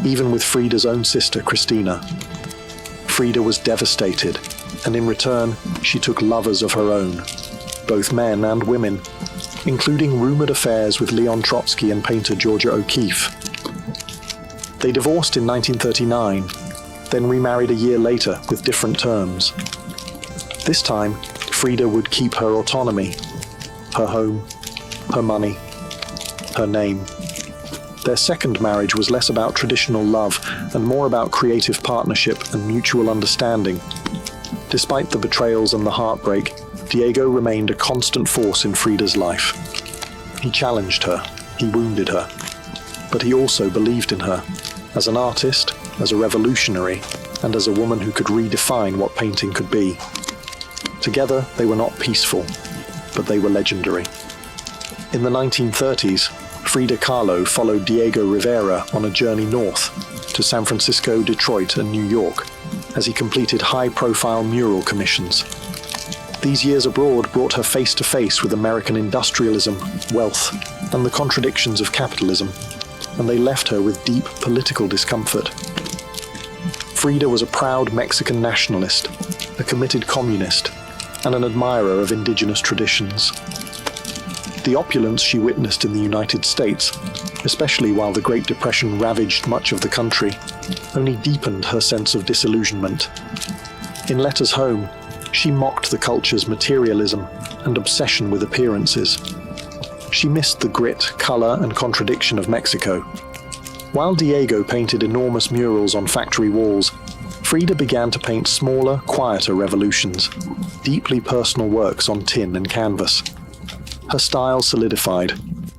[SPEAKER 1] even with Frida's own sister, Cristina. Frida was devastated, and in return, she took lovers of her own, both men and women, including rumored affairs with Leon Trotsky and painter Georgia O'Keeffe. They divorced in 1939, then remarried a year later with different terms. This time, Frida would keep her autonomy, her home, her money, her name. Their second marriage was less about traditional love and more about creative partnership and mutual understanding. Despite the betrayals and the heartbreak, Diego remained a constant force in Frida's life. He challenged her, he wounded her, but he also believed in her, as an artist, as a revolutionary, and as a woman who could redefine what painting could be. Together, they were not peaceful, but they were legendary. In the 1930s, Frida Kahlo followed Diego Rivera on a journey north to San Francisco, Detroit, and New York as he completed high-profile mural commissions. These years abroad brought her face to face with American industrialism, wealth, and the contradictions of capitalism, and they left her with deep political discomfort. Frida was a proud Mexican nationalist, a committed communist, and an admirer of indigenous traditions. The opulence she witnessed in the United States, especially while the Great Depression ravaged much of the country, only deepened her sense of disillusionment. In letters home, she mocked the culture's materialism and obsession with appearances. She missed the grit, color, and contradiction of Mexico. While Diego painted enormous murals on factory walls, Frida began to paint smaller, quieter revolutions, deeply personal works on tin and canvas. Her style solidified,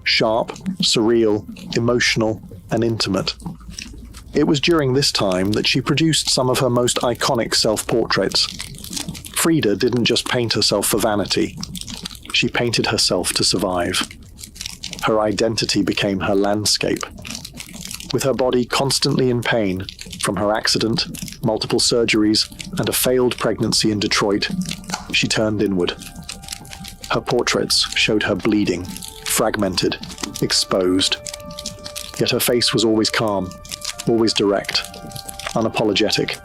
[SPEAKER 1] sharp, surreal, emotional, and intimate. It was during this time that she produced some of her most iconic self-portraits. Frida didn't just paint herself for vanity. She painted herself to survive. Her identity became her landscape. With her body constantly in pain from her accident, multiple surgeries, and a failed pregnancy in Detroit, she turned inward. Her portraits showed her bleeding, fragmented, exposed. Yet her face was always calm, always direct, unapologetic.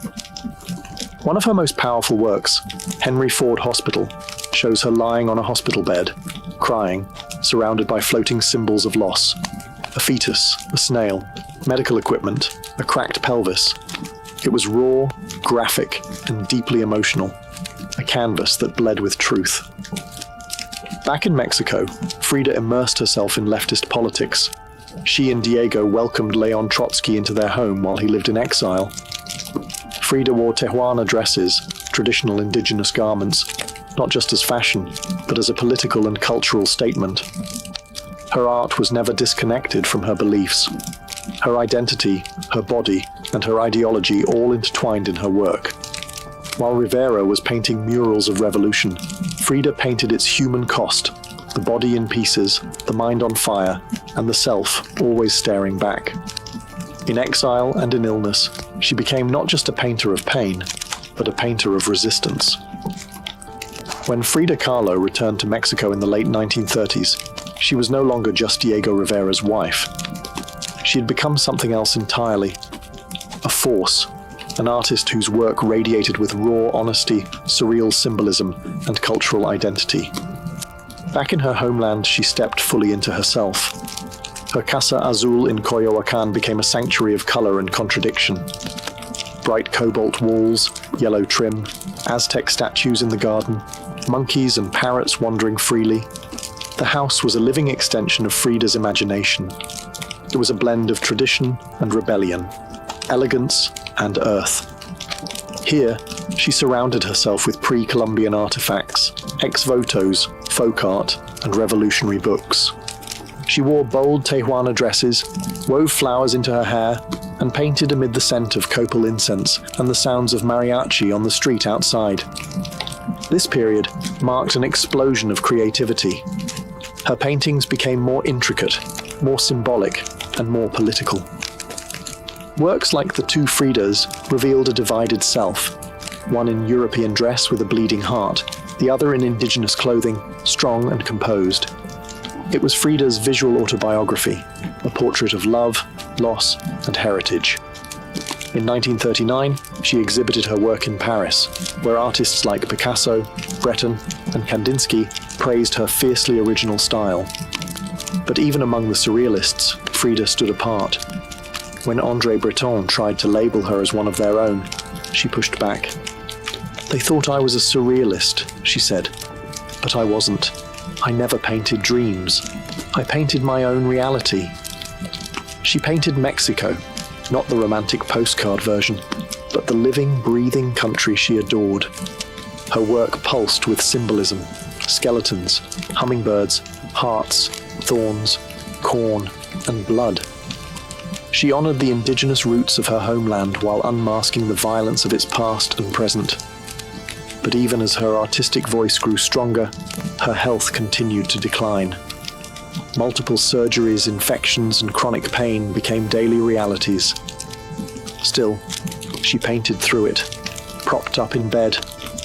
[SPEAKER 1] One of her most powerful works, Henry Ford Hospital, shows her lying on a hospital bed, crying, surrounded by floating symbols of loss. A fetus, a snail, medical equipment, a cracked pelvis. It was raw, graphic, and deeply emotional, a canvas that bled with truth. Back in Mexico, Frida immersed herself in leftist politics. She and Diego welcomed Leon Trotsky into their home while he lived in exile. Frida wore Tijuana dresses, traditional indigenous garments, not just as fashion, but as a political and cultural statement. Her art was never disconnected from her beliefs. Her identity, her body, and her ideology all intertwined in her work. While Rivera was painting murals of revolution, Frida painted its human cost, the body in pieces, the mind on fire, and the self always staring back. In exile and in illness, she became not just a painter of pain, but a painter of resistance. When Frida Kahlo returned to Mexico in the late 1930s, she was no longer just Diego Rivera's wife. She had become something else entirely, a force, an artist whose work radiated with raw honesty, surreal symbolism, and cultural identity. Back in her homeland, she stepped fully into herself. Her Casa Azul in Coyoacán became a sanctuary of color and contradiction. Bright cobalt walls, yellow trim, Aztec statues in the garden, monkeys and parrots wandering freely. The house was a living extension of Frida's imagination. It was a blend of tradition and rebellion, elegance and earth. Here, she surrounded herself with pre-Columbian artifacts, ex-votos, folk art, and revolutionary books. She wore bold Tijuana dresses, wove flowers into her hair, and painted amid the scent of copal incense and the sounds of mariachi on the street outside. This period marked an explosion of creativity. Her paintings became more intricate, more symbolic, and more political. Works like the two Fridas revealed a divided self, one in European dress with a bleeding heart, the other in indigenous clothing, strong and composed. It was Frida's visual autobiography, a portrait of love, loss, and heritage. In 1939, she exhibited her work in Paris, where artists like Picasso, Breton, and Kandinsky praised her fiercely original style. But even among the surrealists, Frida stood apart. When André Breton tried to label her as one of their own, she pushed back. "They thought I was a surrealist," she said, "but I wasn't. I never painted dreams. I painted my own reality." She painted Mexico, not the romantic postcard version, but the living, breathing country she adored. Her work pulsed with symbolism: skeletons, hummingbirds, hearts, thorns, corn, and blood. She honored the indigenous roots of her homeland while unmasking the violence of its past and present. But even as her artistic voice grew stronger, her health continued to decline. Multiple surgeries, infections, and chronic pain became daily realities. Still, she painted through it, propped up in bed,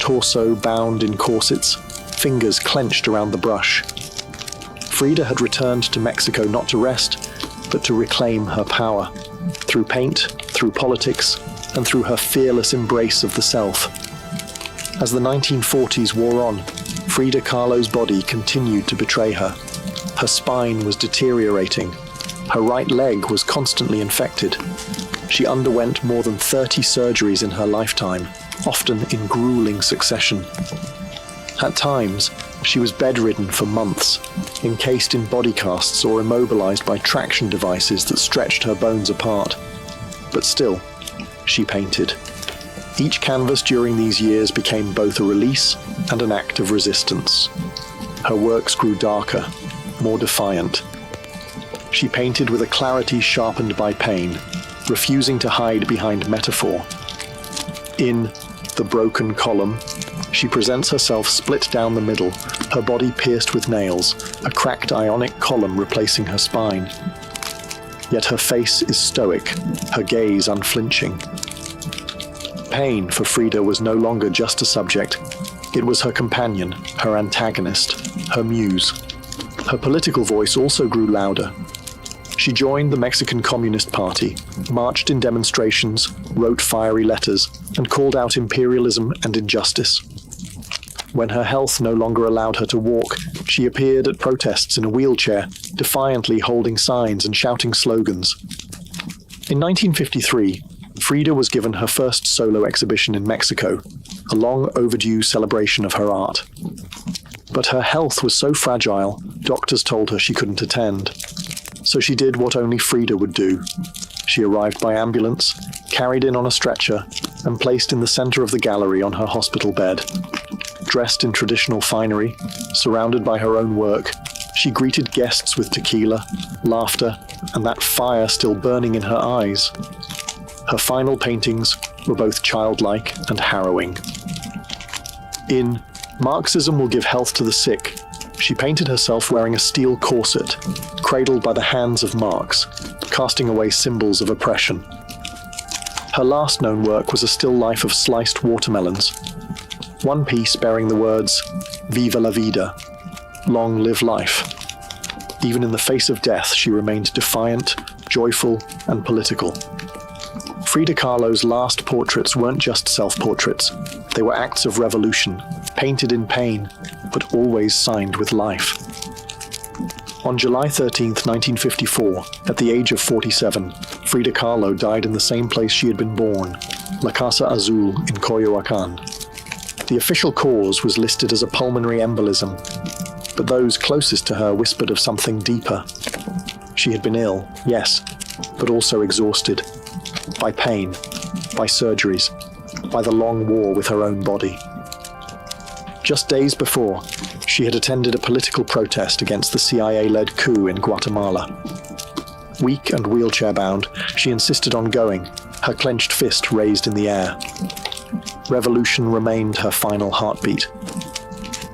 [SPEAKER 1] torso bound in corsets, fingers clenched around the brush. Frida had returned to Mexico not to rest, but to reclaim her power, through paint, through politics, and through her fearless embrace of the self. As the 1940s wore on, Frida Kahlo's body continued to betray her. Her spine was deteriorating. Her right leg was constantly infected. She underwent more than 30 surgeries in her lifetime, often in grueling succession. At times, she was bedridden for months, encased in body casts or immobilized by traction devices that stretched her bones apart. But still, she painted. Each canvas during these years became both a release and an act of resistance. Her works grew darker, more defiant. She painted with a clarity sharpened by pain, refusing to hide behind metaphor. In The Broken Column, she presents herself split down the middle, her body pierced with nails, a cracked ionic column replacing her spine. Yet her face is stoic, her gaze unflinching. Pain for Frida was no longer just a subject. It was her companion, her antagonist, her muse. Her political voice also grew louder. She joined the Mexican Communist Party, marched in demonstrations, wrote fiery letters, and called out imperialism and injustice. When her health no longer allowed her to walk, she appeared at protests in a wheelchair, defiantly holding signs and shouting slogans. In 1953, Frida was given her first solo exhibition in Mexico, a long overdue celebration of her art. But her health was so fragile, doctors told her she couldn't attend. So she did what only Frida would do. She arrived by ambulance, carried in on a stretcher, and placed in the center of the gallery on her hospital bed. Dressed in traditional finery, surrounded by her own work, she greeted guests with tequila, laughter, and that fire still burning in her eyes. Her final paintings were both childlike and harrowing. In Marxism Will Give Health to the Sick, she painted herself wearing a steel corset, cradled by the hands of Marx, casting away symbols of oppression. Her last known work was a still life of sliced watermelons, one piece bearing the words, "Viva la vida," long live life. Even in the face of death, she remained defiant, joyful, and political. Frida Kahlo's last portraits weren't just self-portraits. They were acts of revolution, painted in pain, but always signed with life. On July 13, 1954, at the age of 47, Frida Kahlo died in the same place she had been born, La Casa Azul in Coyoacán. The official cause was listed as a pulmonary embolism, but those closest to her whispered of something deeper. She had been ill, yes, but also exhausted. By pain, by surgeries, by the long war with her own body. Just days before, she had attended a political protest against the CIA-led coup in Guatemala. Weak and wheelchair-bound, she insisted on going, her clenched fist raised in the air. Revolution remained her final heartbeat.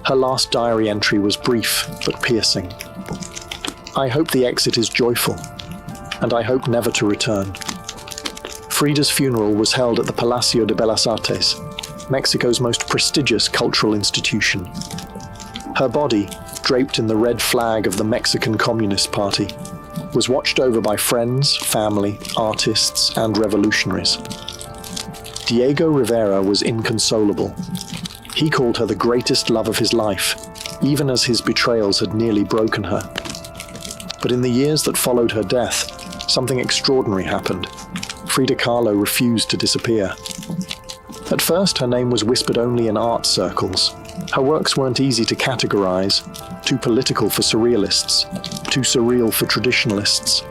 [SPEAKER 1] Her last diary entry was brief but piercing. "I hope the exit is joyful, and I hope never to return." Frida's funeral was held at the Palacio de Bellas Artes, Mexico's most prestigious cultural institution. Her body, draped in the red flag of the Mexican Communist Party, was watched over by friends, family, artists, and revolutionaries. Diego Rivera was inconsolable. He called her the greatest love of his life, even as his betrayals had nearly broken her. But in the years that followed her death, something extraordinary happened. Frida Kahlo refused to disappear. At first, her name was whispered only in art circles. Her works weren't easy to categorize, too political for surrealists, too surreal for traditionalists.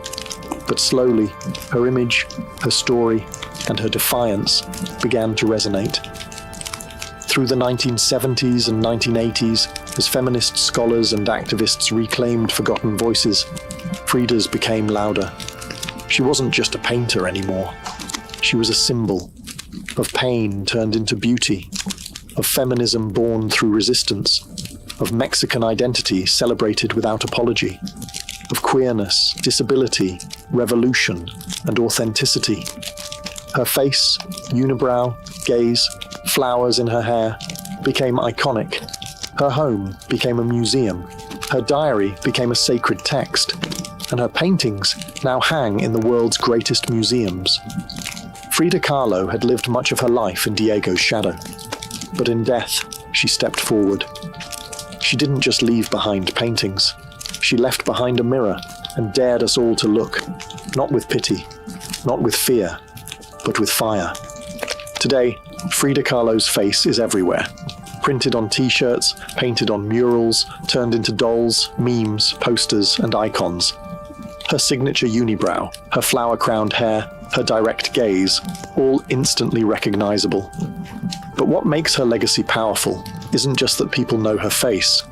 [SPEAKER 1] But slowly, her image, her story, and her defiance began to resonate. Through the 1970s and 1980s, as feminist scholars and activists reclaimed forgotten voices, Frida's became louder. She wasn't just a painter anymore. She was a symbol of pain turned into beauty, of feminism born through resistance, of Mexican identity celebrated without apology, of queerness, disability, revolution, and authenticity. Her face, unibrow, gaze, flowers in her hair, became iconic. Her home became a museum. Her diary became a sacred text. And her paintings now hang in the world's greatest museums. Frida Kahlo had lived much of her life in Diego's shadow. But in death, she stepped forward. She didn't just leave behind paintings. She left behind a mirror and dared us all to look, not with pity, not with fear, but with fire. Today, Frida Kahlo's face is everywhere. Printed on t-shirts, painted on murals, turned into dolls, memes, posters, and icons. Her signature unibrow, her flower-crowned hair, her direct gaze, all instantly recognizable. But what makes her legacy powerful isn't just that people know her face,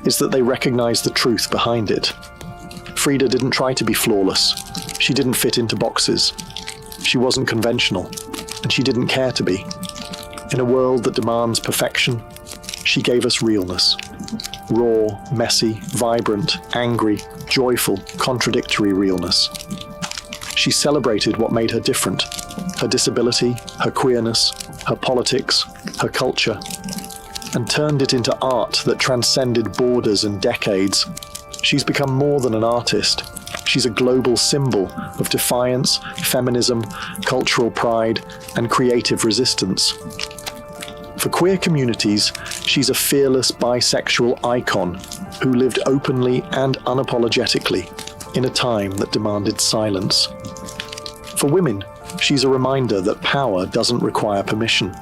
[SPEAKER 1] it's that they recognize the truth behind it. Frida didn't try to be flawless. She didn't fit into boxes. She wasn't conventional, and she didn't care to be. In a world that demands perfection, she gave us realness. Raw, messy, vibrant, angry, joyful, contradictory realness. She celebrated what made her different: her disability, her queerness, her politics, her culture, and turned it into art that transcended borders and decades. She's become more than an artist. She's a global symbol of defiance, feminism, cultural pride, and creative resistance. For queer communities, she's a fearless bisexual icon who lived openly and unapologetically in a time that demanded silence. For women, she's a reminder that power doesn't require permission.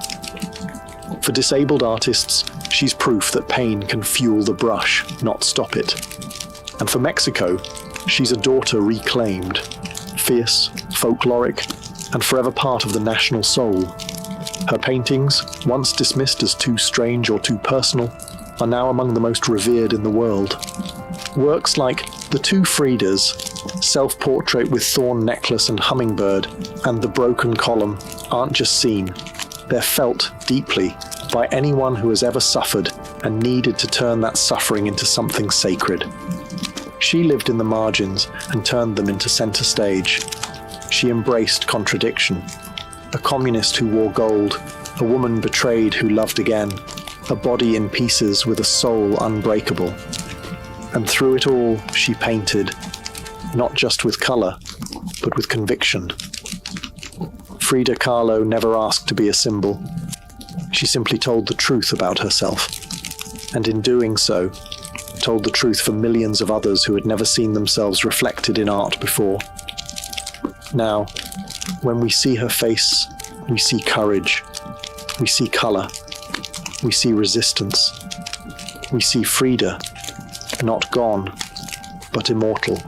[SPEAKER 1] For disabled artists, she's proof that pain can fuel the brush, not stop it. And for Mexico, she's a daughter reclaimed, fierce, folkloric, and forever part of the national soul. Her paintings, once dismissed as too strange or too personal, are now among the most revered in the world. Works like The Two Fridas, Self-Portrait with Thorn Necklace and Hummingbird, and The Broken Column aren't just seen, they're felt deeply by anyone who has ever suffered and needed to turn that suffering into something sacred. She lived in the margins and turned them into center stage. She embraced contradiction. A communist who wore gold, a woman betrayed who loved again, a body in pieces with a soul unbreakable. And through it all, she painted, not just with color, but with conviction. Frida Kahlo never asked to be a symbol. She simply told the truth about herself. And in doing so, told the truth for millions of others who had never seen themselves reflected in art before. Now, when we see her face, we see courage, we see color, we see resistance, we see Frida, not gone, but immortal.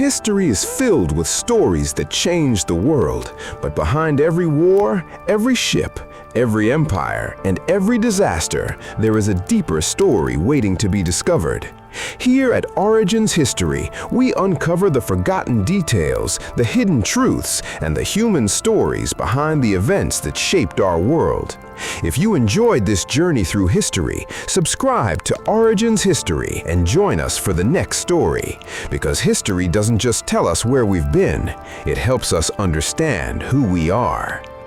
[SPEAKER 2] History is filled with stories that changed the world, but behind every war, every ship, every empire, and every disaster, there is a deeper story waiting to be discovered. Here at Origins History, we uncover the forgotten details, the hidden truths, and the human stories behind the events that shaped our world. If you enjoyed this journey through history, subscribe to Origins History and join us for the next story. Because history doesn't just tell us where we've been, it helps us understand who we are.